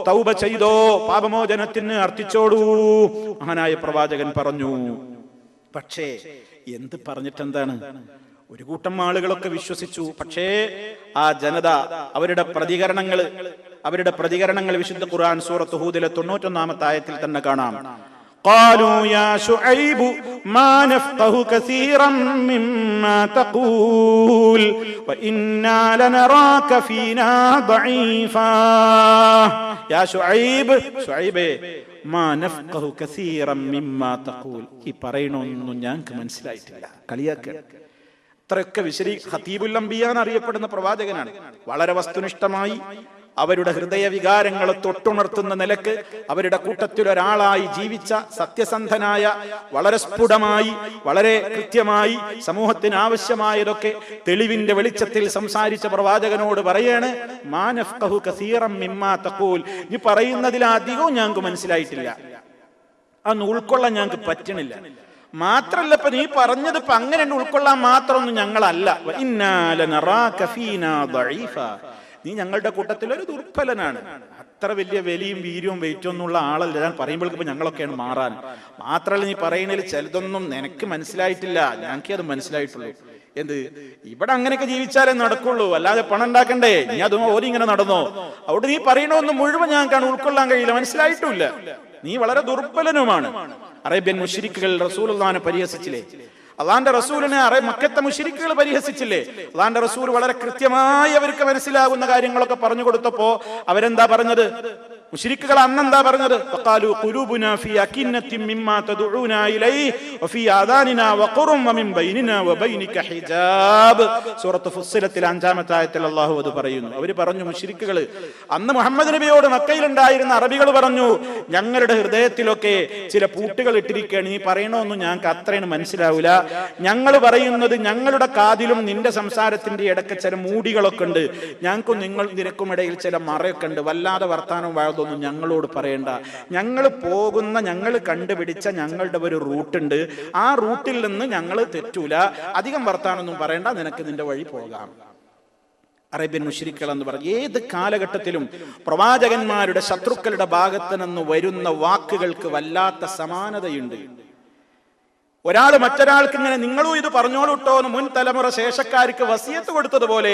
തൗബ ചെയ്തോ, പാപമോചനത്തിന് അർത്ഥിച്ചോളൂ മഹാനായ പ്രവാചകൻ പറഞ്ഞു. പക്ഷേ എന്ത് പറഞ്ഞിട്ടെന്താണ്? ഒരു കൂട്ടം ആളുകളൊക്കെ വിശ്വസിച്ചു. പക്ഷേ ആ ജനത അവരുടെ പ്രതികരണങ്ങൾ വിശുദ്ധ ഖുർആൻ സൂറത്ത് ഹൂദിലെ 91-ാമത്തെ ആയത്തിൽ തന്നെ കാണാം. قالوا يا شعيب ما نفقه كثيرا مما تقول وإنا لنراك فينا ضعيفا يا شعيب മാ നഫ്ഖഹു കസീറൻ മിമ്മാ തഖൂൽ. ഈ പറയണൊന്നും ഞങ്ങൾക്ക് മനസ്സിലായിട്ടില്ല, കളിയാക്കുക. ഇത്രയൊക്കെ ഖതീബുൽ അംബിയ എന്നറിയപ്പെടുന്ന പ്രവാചകനാണ്. വളരെ വസ്തുനിഷ്ഠമായി അവരുടെ ഹൃദയ വികാരങ്ങളെ തൊട്ടുണർത്തുന്ന നിലക്ക് അവരുടെ കൂട്ടത്തിൽ ഒരാളായി ജീവിച്ച സത്യസന്ധനായ, വളരെ സ്ഫുടമായി, വളരെ കൃത്യമായി സമൂഹത്തിന് ആവശ്യമായതൊക്കെ തെളിവിന്റെ വെളിച്ചത്തിൽ സംസാരിച്ച പ്രവാചകനോട് പറയാണ്, മാ നഫ്ഖഹു കസീറൻ മിമ്മാ തഖൂൽ, നീ പറയുന്നതിലധികവും ഞങ്ങൾക്ക് മനസ്സിലായിട്ടില്ല, അതൊന്നും ഉൾക്കൊള്ളാൻ ഞങ്ങൾക്ക് പറ്റണില്ല. മാത്രല്ല ഇപ്പൊ നീ പറഞ്ഞത് ഇപ്പൊ അങ്ങനെ ഉൾക്കൊള്ളാൻ മാത്രമൊന്നും ഞങ്ങളല്ല. ഇന്നാ ലനറാക ഫീനാ ദഈഫ, നീ ഞങ്ങളുടെ കൂട്ടത്തിൽ ഒരു ദുർബലനാണ്. അത്ര വലിയ വലിയും വീര്യവും വെയിറ്റും ഒന്നുള്ള ആളല്ല. ഞാൻ പറയുമ്പോഴേക്ക് ഞങ്ങളൊക്കെയാണ് മാറാൻ. മാത്രമല്ല നീ പറയുന്നതിൽ ചിലതൊന്നും നിനക്ക് മനസ്സിലായിട്ടില്ല, ഞങ്ങൾക്ക് അത് മനസ്സിലായിട്ടുള്ളൂ. എന്ത്, ഇവിടെ അങ്ങനെയൊക്കെ ജീവിച്ചാലേ നടക്കുള്ളൂ, അല്ലാതെ പണം ഉണ്ടാക്കണ്ടേ, നീ അത് ഓരി ഇങ്ങനെ നടന്നോ? അവിടെ നീ പറയണൊന്നും മുഴുവൻ ഞങ്ങൾക്കാണ് ഉൾക്കൊള്ളാൻ കഴിയില്ല, മനസ്സിലായിട്ടുമില്ല, നീ വളരെ ദുർബലനുമാണ്. അറേബ്യൻ മുശ്രിക്കുകൾ റസൂലുള്ളാഹിനെ പരിഹസിച്ചില്ലേ? അള്ളാന്റെ റസൂലിനെ മക്കത്തെ മുശ്രിക്കുകൾ പരിഹസിച്ചില്ലേ? അള്ളാന്റെ റസൂൽ വളരെ കൃത്യമായി അവർക്ക് മനസ്സിലാകുന്ന കാര്യങ്ങളൊക്കെ പറഞ്ഞു കൊടുത്തപ്പോ അവരെന്താ പറഞ്ഞത്? മുശ്രിക്കുകൾ അന്നെന്താ പറഞ്ഞത്? വഖാലു ഖുലൂബുനാ ഫീ അകിന്നത്തിൻ മിമ്മാ തദഊനാ ഇലൈഹി വഫീ ആദാനിനാ വഖറും വമിൻ ബൈനിനാ വബൈനിക ഹിജാബ്. സൂറത്ത് ഫുസ്സിലത്തിൽ 5-ാമത്തെ ആയത്തിൽ അല്ലാഹു അത് പറയുന്നു. അവർ പറഞ്ഞു, മുശ്രിക്കുകൾ അന്ന് മുഹമ്മദ് നബിയോട് മക്കയിലുണ്ടായിരുന്ന അറബികൾ പറഞ്ഞു, ഞങ്ങളുടെ ഹൃദയത്തിലൊക്കെ ചില പൂട്ടുകൾ ഇട്ടിരിക്കുകയാണ്, നീ പറയണോന്നും ഞങ്ങൾക്ക് അത്രയും മനസ്സിലാവില്ല. ഞങ്ങൾ പറയുന്നത് ഞങ്ങളുടെ കാതിലും നിന്റെ സംസാരത്തിന്റെ ഇടയ്ക്ക് ചില മൂടികളൊക്കെ ഉണ്ട്, ഞങ്ങൾക്കും നിനക്കും ഇടയിൽ ചില മറയൊക്കെ ഉണ്ട്, വല്ലാതെ വർത്താനം ഒന്നും ഞങ്ങളോട് പറയണ്ട. ഞങ്ങൾ പോകുന്ന, ഞങ്ങൾ കണ്ടുപിടിച്ച ഞങ്ങളുടെ ഒരു റൂട്ടുണ്ട്, ആ റൂട്ടിൽ നിന്ന് ഞങ്ങൾ തെറ്റൂല, അധികം വർത്താനൊന്നും പറയണ്ട, നിനക്ക് നിന്റെ വഴി പോകാം. അറേബ്യൻ മുശ്രിക്കുകൾ എന്ന് പറഞ്ഞു. ഏത് കാലഘട്ടത്തിലും പ്രവാചകന്മാരുടെ ശത്രുക്കളുടെ ഭാഗത്ത് നിന്ന് വരുന്ന വാക്കുകൾക്ക് വല്ലാത്ത സമാനതയുണ്ട്. ഒരാൾ മറ്റൊരാൾക്ക് ഇങ്ങനെ നിങ്ങളും ഇത് പറഞ്ഞോളൂട്ടോ എന്ന് മുൻ തലമുറ ശേഷക്കാർക്ക് വസിയത്ത് കൊടുത്തതുപോലെ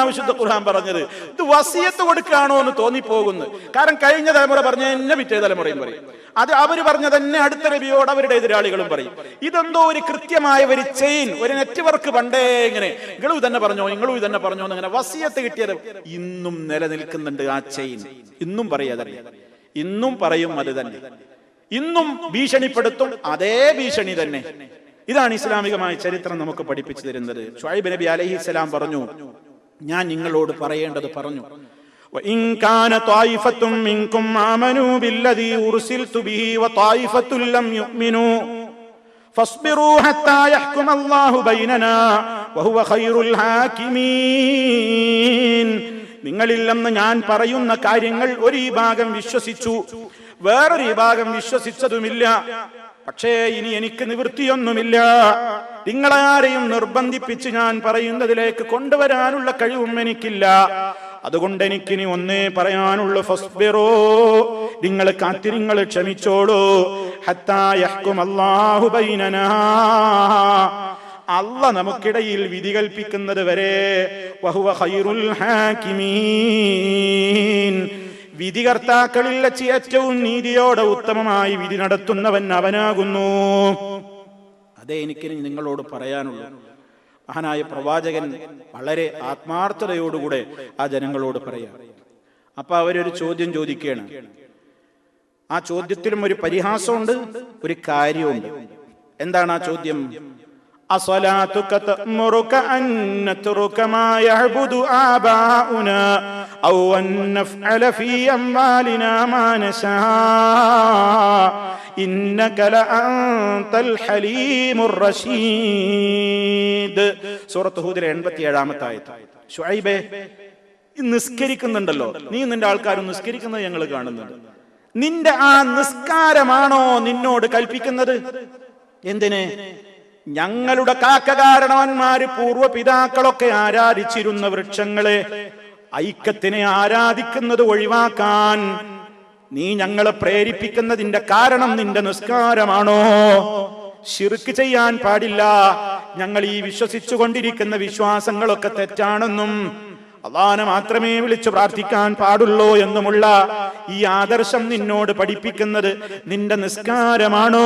വിശുദ്ധ ഖുർആൻ പറഞ്ഞത് ഇത് വസിയത്ത് കൊടുക്കുകയാണോ എന്ന് തോന്നിപ്പോകുന്നു. കാരണം കഴിഞ്ഞ തലമുറ പറഞ്ഞ എന്നെ പിറ്റേ തലമുറയും പറയും, അത് അവര് പറഞ്ഞ തന്നെ അടുത്ത നബിയോട് അവരുടെ എതിരാളികളും പറയും. ഇതെന്തോ ഒരു കൃത്യമായ ഒരു ചെയിൻ, ഒരു നെറ്റ്വർക്ക് പണ്ടേ ഇങ്ങനെ നിങ്ങളും ഇതന്നെ പറഞ്ഞോ നിങ്ങളും ഇതന്നെ പറഞ്ഞോ എന്നിങ്ങനെ വസിയത്ത് കിട്ടിയത് ഇന്നും നിലനിൽക്കുന്നുണ്ട്. ആ ചെയിൻ ഇന്നും പറയാതറിയാം, ഇന്നും പറയും അത് തന്നെ, ഇന്നും ഭീഷണിപ്പെടുത്തും അതേ ഭീഷണി തന്നെ. ഇതാണ് ഇസ്ലാമികമായ ചരിത്രം നമുക്ക് പഠിപ്പിച്ചു തരുന്നത്. ശുഐബ് നബി അലൈഹിസ്സലാം പറഞ്ഞു, ഞാൻ നിങ്ങളോട് പറയേണ്ടത് പറഞ്ഞു. وإن كان طائفة منكم آمنوا بالذي أرسلت به وطائفة لم يؤمنوا فاصبروا حتى يحكم الله بيننا وهو خير الحاكمين. നിങ്ങളിൽ നിന്ന് ഞാൻ പറയുന്ന കാര്യങ്ങൾ ഒരു വിഭാഗം വിശ്വസിച്ചു, വേറൊരു വിഭാഗം വിശ്വസിച്ചതുമില്ല. പക്ഷേ ഇനി എനിക്ക് നിവൃത്തിയൊന്നുമില്ല, നിങ്ങളാരെയും നിർബന്ധിപ്പിച്ച് ഞാൻ പറയുന്നതിലേക്ക് കൊണ്ടുവരാനുള്ള കഴിവും എനിക്കില്ല. അതുകൊണ്ട് എനിക്കിനി ഒന്നേ പറയാനുള്ളൂ, ഫസ്ബിറൂ, നിങ്ങൾ കാത്തിരിങ്ങൾ ക്ഷമിച്ചോളൂ, ഹത്താ യഹ്കുമല്ലാഹു ബൈനനാ, അല്ലാഹ് നമുക്കിടയിൽ വിധി കൽപ്പിക്കുന്നത് വരെ. വഹുവ ഖൈറുൽ ഹാകിമീൻ, വിധികർത്താക്കളിൽ വെച്ച് ഏറ്റവും നീതിയോടെ ഉത്തമമായി വിധി നടത്തുന്നവൻ അവനാകുന്നു. അതേ എനിക്ക് നിങ്ങളോട് പറയാനുള്ളൂ. മഹാനായ പ്രവാചകൻ വളരെ ആത്മാർത്ഥതയോടുകൂടെ ആ ജനങ്ങളോട് പറയാം. അപ്പൊ അവരൊരു ചോദ്യം ചോദിക്കുകയാണ്. ആ ചോദ്യത്തിലും ഒരു പരിഹാസമുണ്ട്, ഒരു കാര്യമുണ്ട്. എന്താണ് ആ ചോദ്യം? അസ്സലാത്തുക തഅ്മുറുക അൻ നത്റുക മാ യഅ്ബുദു ആബാഉനാ ഔ അൻ നഫ്അല ഫീ അംവാലിനാ മാ നശാ ഇന്നക ലഅൻതൽ ഹലീമുർ റശീദ്. സൂറത്ത് ഹൂദിലെ 87-ാമത്തെ ആയത്ത്. ശുഐബേ, നിസ്കരിക്കുന്നുണ്ടല്ലോ നീ, നിന്റെ ആൾക്കാരും നിസ്കരിക്കുന്നത് ഞങ്ങൾ കാണുന്നുണ്ട്. നിന്റെ ആ നിസ്കാരമാണോ നിന്നോട് കൽപ്പിക്കുന്നത്? എന്തിന്? ഞങ്ങളുടെ കാക്കകാരണവന്മാര് പൂർവ്വപിതാക്കളൊക്കെ ആരാധിച്ചിരുന്ന വൃക്ഷങ്ങളെ, ഐക്യത്തിനെ ആരാധിക്കുന്നത് ഒഴിവാക്കാൻ നീ ഞങ്ങളെ പ്രേരിപ്പിക്കുന്നതിന്റെ കാരണം നിന്റെ നിസ്കാരമാണോ? ശിർക്ക് ചെയ്യാൻ പാടില്ല, ഞങ്ങൾ ഈ വിശ്വസിച്ചു കൊണ്ടിരിക്കുന്ന വിശ്വാസങ്ങളൊക്കെ തെറ്റാണെന്നും അല്ലാഹനെ മാത്രമേ വിളിച്ചു പ്രാർത്ഥിക്കാൻ പാടുള്ളൂ എന്നുമുള്ള ഈ ആദർശം നിന്നോട് പഠിപ്പിക്കുന്നത് നിന്റെ നിസ്കാരമാണോ?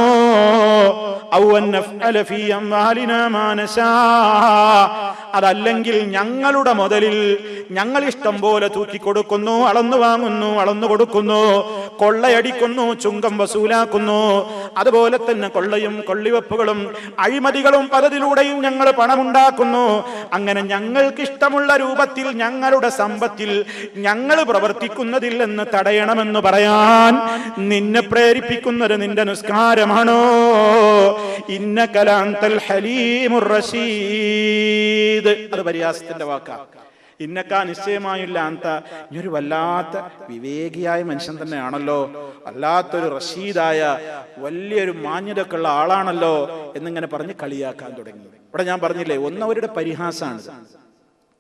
അതല്ലെങ്കിൽ ഞങ്ങളുടെ മുതലിൽ ഞങ്ങൾ ഇഷ്ടം പോലെ തൂക്കിക്കൊടുക്കുന്നു, അളന്നു വാങ്ങുന്നു, അളന്നു കൊടുക്കുന്നു, കൊള്ളയടിക്കുന്നു, ചുങ്കം വസൂലാക്കുന്നു. അതുപോലെ തന്നെ കൊള്ളയും കൊള്ളിവെപ്പുകളും അഴിമതികളും പലതിലൂടെയും ഞങ്ങൾ പണമുണ്ടാക്കുന്നു. അങ്ങനെ ഞങ്ങൾക്ക് ഇഷ്ടമുള്ള രൂപത്തിൽ ഞങ്ങളുടെ സമ്പത്തിൽ ഞങ്ങൾ പ്രവർത്തിക്കുന്നതിൽ നിന്ന് തടയണമെന്ന് പറയാൻ നിന്നെ പ്രേരിപ്പിക്കുന്നത് നിന്റെ നിസ്കാരമാണോ? ഇന്നക ലഅൻതൽ ഹലീമുർ റശീദ്. അത് പരിഹാസത്തിന്റെ വാക്കാ. ഇന്നക്ക നിശ്ചയമായില്ല അന്ത, ഇനിയൊരു വല്ലാത്ത വിവേകിയായ മനുഷ്യൻ തന്നെയാണല്ലോ, വല്ലാത്തൊരു റഷീദായ വലിയൊരു മാന്യതയൊക്കെ ഉള്ള ആളാണല്ലോ എന്നിങ്ങനെ പറഞ്ഞ് കളിയാക്കാൻ തുടങ്ങി. ഇവിടെ ഞാൻ പറഞ്ഞില്ലേ, ഒന്നവരുടെ പരിഹാസമാണ്,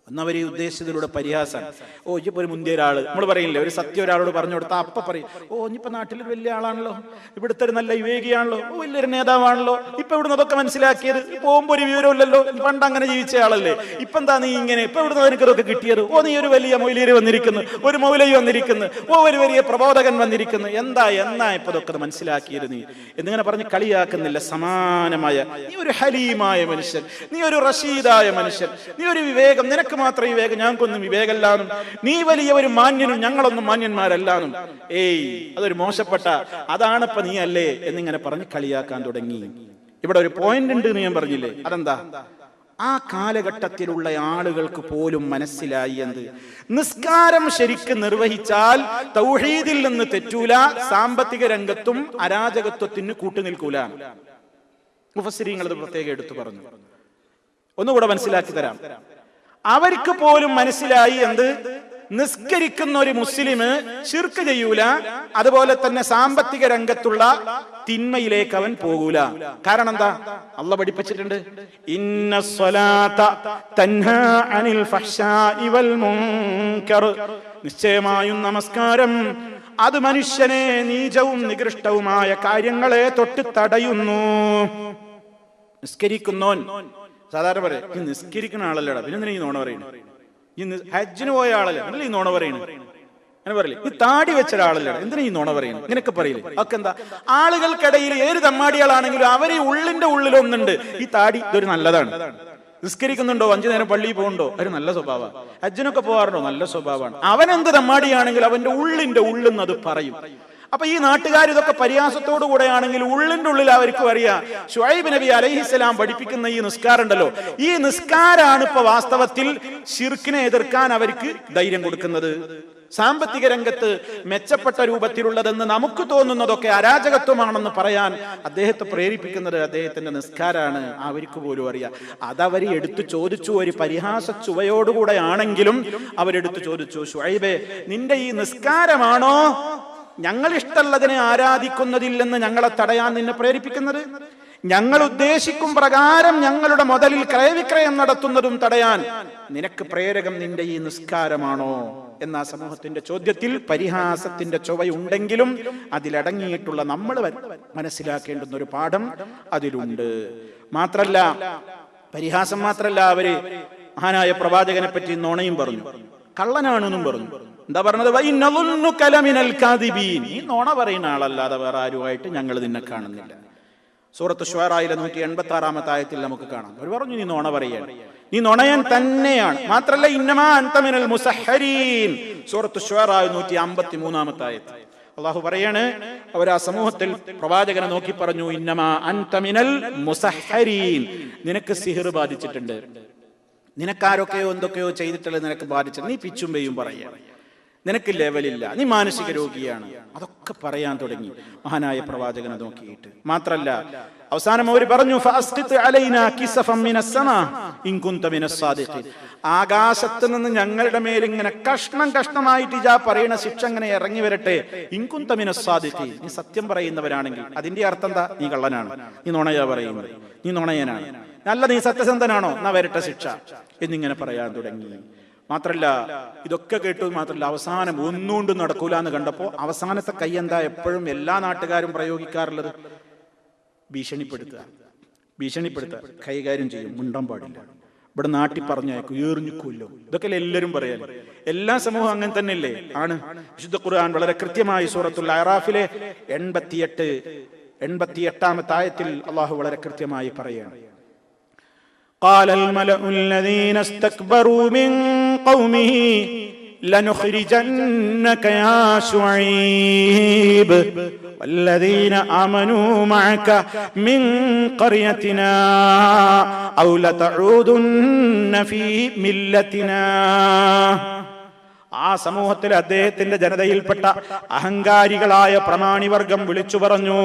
ഒന്നവർ ഈ ഉദ്ദേശത്തിലൂടെ പരിഹാസം. ഓ ഇപ്പൊ ഒരു മുന്തിയ ഒരാള്, നമ്മൾ പറയില്ലേ, ഒരു സത്യം ഒരാളോട് പറഞ്ഞു കൊടുത്താൽ അപ്പ പറയും, ഓ ഇനിയിപ്പോ നാട്ടിലൊരു വലിയ ആളാണല്ലോ, ഇവിടുത്തെ ഒരു നല്ല വിവേകിയാണല്ലോ, ഓ വലിയൊരു നേതാവാണല്ലോ, ഇപ്പൊ ഇവിടുന്ന് അതൊക്കെ മനസ്സിലാക്കിയത്, പോകുമ്പോ ഒരു വിവരമില്ലല്ലോ, പണ്ട് അങ്ങനെ ജീവിച്ച ആളല്ലേ, ഇപ്പൊ എന്താ നീ ഇങ്ങനെ, ഇപ്പൊ ഇവിടുന്ന് നിനക്കതൊക്കെ കിട്ടിയത്, ഓ നീ ഒരു വലിയ മൗലിയര് വന്നിരിക്കുന്നു, ഒരു മൗലവി വന്നിരിക്കുന്നു, ഓ ഒരു വലിയ പ്രബോധകൻ വന്നിരിക്കുന്നു, എന്നാ ഇപ്പൊ ഇതൊക്കെ മനസ്സിലാക്കിയത് നീ എന്നിങ്ങനെ പറഞ്ഞ് കളിയാക്കുന്നില്ല. സമാനമായ നീ ഒരു ഹലീമായ മനുഷ്യൻ, നീ ഒരു റഷീദായ മനുഷ്യൻ, നീ ഒരു വിവേകം, നിനക്ക് മാത്രം വിവേകം, ഞങ്ങൾക്കൊന്നും വിവേകമല്ലാന്നും, നീ വലിയ ഒരു മാന്യനും ഞങ്ങളൊന്നും മാന്യന്മാരല്ലാന്നും, അതൊരു മോശപ്പെട്ട, അതാണിപ്പോ നീ അല്ലേ എന്നിങ്ങനെ പറഞ്ഞ് കളിയാക്കാൻ തുടങ്ങി. ഇവിടെ ഒരു പോയിന്റ് ഉണ്ട് എന്ന് ഞാൻ പറഞ്ഞില്ലേ, അതെന്താ? ആ കാലഘട്ടത്തിലുള്ള ആളുകൾക്ക് പോലും മനസ്സിലായി എന്ത്? നിസ്കാരം ശരിക്ക് നിർവഹിച്ചാൽ തൗഹീദിൽ നിന്ന് തെറ്റൂല, സാമ്പത്തിക രംഗത്തും അരാജകത്വത്തിന് കൂട്ടുനിൽക്കൂല. മുഫസ്സിരീങ്ങൾ അത് പ്രത്യേകം എടുത്തു പറഞ്ഞു. ഒന്നുകൂടെ മനസ്സിലാക്കി തരാം. അവർക്ക് പോലും മനസ്സിലായി എന്ത്? നിസ്കരിക്കുന്ന ഒരു മുസ്ലിം ശിർക്ക് ചെയ്യൂല, അതുപോലെ തന്നെ സാമ്പത്തിക രംഗത്തുള്ള തിന്മയിലേക്ക് അവൻ പോകൂല. കാരണം എന്താ? അല്ലാഹു പഠിപ്പിച്ചിട്ടുണ്ട്, ഇന്നസ്സലാത തൻഹാ അനിൽ ഫഹ്ശാഇ വൽ മുൻകർ, നിശ്ചയമായും നമസ്കാരം അത് മനുഷ്യനെ നീചവും നികൃഷ്ടവുമായ കാര്യങ്ങളെ തൊട്ട് തടയുന്നു. നിസ്കരിക്കുന്നോൻ സാധാരണ പറയും, ഈ നിസ്കരിക്കുന്ന ആളല്ലടാ, പിന്നെ ഈ നോണ പറയുന്നു, ഈ ഹജ്ജിന് പോയ ആളല്ല, ഈ നോണ പറയുന്നു, അങ്ങനെ പറയില്ലേ, ഈ താടി വെച്ച ഒരാളല്ല, എന്തിനാ ഈ നോണ പറയുന്നു, ഇങ്ങനെയൊക്കെ പറയില്ലേ. ഒക്കെ എന്താ? ആളുകൾക്കിടയിൽ ഏത് തമ്മാടികളാണെങ്കിലും അവര് ഉള്ളിന്റെ ഉള്ളിലൊന്നുണ്ട്, ഈ താടി ഇതൊരു നല്ലതാണ്, നിസ്കരിക്കുന്നുണ്ടോ, 5 നേരം പള്ളിയിൽ പോകുന്നുണ്ടോ, ഒരു നല്ല സ്വഭാവമാണ്, ഹജ്ജിനൊക്കെ പോകാറുണ്ടോ, നല്ല സ്വഭാവമാണ്. അവനെന്ത് തമ്മാടിയാണെങ്കിൽ അവന്റെ ഉള്ളിന്റെ ഉള്ളിൽ അത് പറയും. അപ്പൊ ഈ നാട്ടുകാർ ഇതൊക്കെ പരിഹാസത്തോടു കൂടെയാണെങ്കിൽ ഉള്ളിന്റെ ഉള്ളിൽ അവർക്ക് അറിയാം, ശുഐബ് നബി അലൈഹിസ്സലാം പഠിപ്പിക്കുന്ന ഈ നിസ്കാരം ഉണ്ടല്ലോ, ഈ നിസ്കാരാണ് ഇപ്പൊ വാസ്തവത്തിൽ ശിർക്കിനെ എതിർക്കാൻ അവർക്ക് ധൈര്യം കൊടുക്കുന്നത്. സാമ്പത്തിക രംഗത്ത് മെച്ചപ്പെട്ട രൂപത്തിലുള്ളതെന്ന് നമുക്ക് തോന്നുന്നതൊക്കെ അരാജകത്വമാണെന്ന് പറയാൻ അദ്ദേഹത്തെ പ്രേരിപ്പിക്കുന്നത് അദ്ദേഹത്തിന്റെ നിസ്കാരാണ്. അവർക്ക് പോലും അറിയാം. അതവര് എടുത്തു ചോദിച്ചു, ഒരു പരിഹാസ ചുവയോടുകൂടെ ആണെങ്കിലും അവരെടുത്തു ചോദിച്ചു, ശുഐബേ നിന്റെ ഈ നിസ്കാരമാണോ ഞങ്ങൾ ഇഷ്ടമുള്ളതിനെ ആരാധിക്കുന്നതില്ലെന്ന് ഞങ്ങളെ തടയാൻ നിന്നെ പ്രേരിപ്പിക്കുന്നത്? ഞങ്ങൾ ഉദ്ദേശിക്കും പ്രകാരം ഞങ്ങളുടെ മുതലിൽ ക്രയവിക്രയം നടത്തുന്നതും തടയാൻ നിനക്ക് പ്രേരകം നിന്റെ ഈ നിസ്കാരമാണോ എന്ന സമൂഹത്തിന്റെ ചോദ്യത്തിൽ പരിഹാസത്തിന്റെ ചുവയുണ്ടെങ്കിലും അതിലടങ്ങിയിട്ടുള്ള നമ്മൾ മനസ്സിലാക്കേണ്ടുന്ന ഒരു പാഠം അതിലുണ്ട്. മാത്രല്ല, പരിഹാസം മാത്രല്ല, അവര് മഹാനായ പ്രവാചകനെ പറ്റി നുണയും പറഞ്ഞു, കള്ളനാണെന്നും പറഞ്ഞു. എന്താ പറഞ്ഞത്? നീ നോണ പറയുന്ന ആളല്ലാതെ വേറെ ആരുമായിട്ട് ഞങ്ങൾ നിന്നെ കാണുന്നില്ല. സൂറത്ത് ശുആറയിലെ 186-ാമത്തെ ആയത്തിൽ നമുക്ക് കാണാം. അവർ പറഞ്ഞു, നീ നോണ പറയാണ്, നീ നുണയൻ തന്നെയാണ്. മാത്രല്ല, ഇന്നമാ അൻത മിനൽ മുസഹ്ഹരീൻ, സൂറത്ത് ശുആറ 153-ാമത്തെ ആയത്ത് അല്ലാഹു പറയാണ്, അവർ ആ സമൂഹത്തിൽ പ്രവാചകനെ നോക്കി പറഞ്ഞു, ഇന്നമാ അൻത മിനൽ മുസഹ്ഹരീൻ, നിനക്ക് സിഹ്ർ ബാധിച്ചിട്ടുണ്ട്, നിനക്കാരൊക്കെയോ എന്തൊക്കെയോ ചെയ്തിട്ടുള്ളത് നിനക്ക് ബാധിച്ചത്, നീ പിച്ചും പെയ്യും പറയുക, നിനക്ക് ലെവലില്ല, നീ മാനസിക രോഗിയാണ്, അതൊക്കെ പറയാൻ തുടങ്ങി മഹാനായ പ്രവാചകനെ നോക്കിയിട്ട്. മാത്രല്ല, അവസാനം അവർ പറഞ്ഞു, ആകാശത്ത് നിന്ന് ഞങ്ങളുടെ മേൽ ഇങ്ങനെ കഷ്ണം കഷ്ണമായിട്ട് ഇജാ പറയുന്ന ശിക്ഷ അങ്ങനെ ഇറങ്ങി വരട്ടെ, ഇൻകുന്ത മിനസ് സാദിഖീൻ, നീ സത്യം പറയുന്നവരാണെങ്കിൽ. അതിന്റെ അർത്ഥം എന്താ? നീ കള്ളനാണ്, നീ നുണയാ പറയുന്നത്, നീ നുണയനാണ്, നല്ല നീ സത്യസന്ധനാണോ, എന്നാ വരട്ടെ ശിക്ഷ എന്നിങ്ങനെ പറയാൻ തുടങ്ങി. മാത്രല്ല, ഇതൊക്കെ കേട്ടു മാത്രല്ല, അവസാനം ഒന്നുകൊണ്ടും നടക്കൂല എന്ന് കണ്ടപ്പോ അവസാനത്തെ കൈ എന്താ എപ്പോഴും എല്ലാ നാട്ടുകാരും പ്രയോഗിക്കാറുള്ളത്? ഭീഷണിപ്പെടുത്തുക. കൈകാര്യം ചെയ്യും, മുണ്ടാൻ പാടില്ല, ഇവിടെ നാട്ടിൽ പറഞ്ഞയക്കും, എറിഞ്ഞിക്കുമല്ലോ, ഇതൊക്കെ എല്ലാവരും പറയാൻ. എല്ലാ സമൂഹം അങ്ങനെ തന്നെയല്ലേ? ആണ്. വിശുദ്ധ ഖുർആൻ വളരെ കൃത്യമായി സൂറത്തുൽ അറാഫിലെ 88-ാമത്തെ ആയത്തിൽ അള്ളാഹു വളരെ കൃത്യമായി പറയാണ്, قال الملأ الذين استكبروا من قومه لنخرجنك يا شعيب والذين آمنوا معك من قريتنا أو لتعودن في ملتنا. ആ സമൂഹത്തിൽ അദ്ദേഹത്തിന്റെ ജനതയിൽപ്പെട്ട അഹങ്കാരികളായ പ്രമാണിവർഗം വിളിച്ചു പറഞ്ഞു,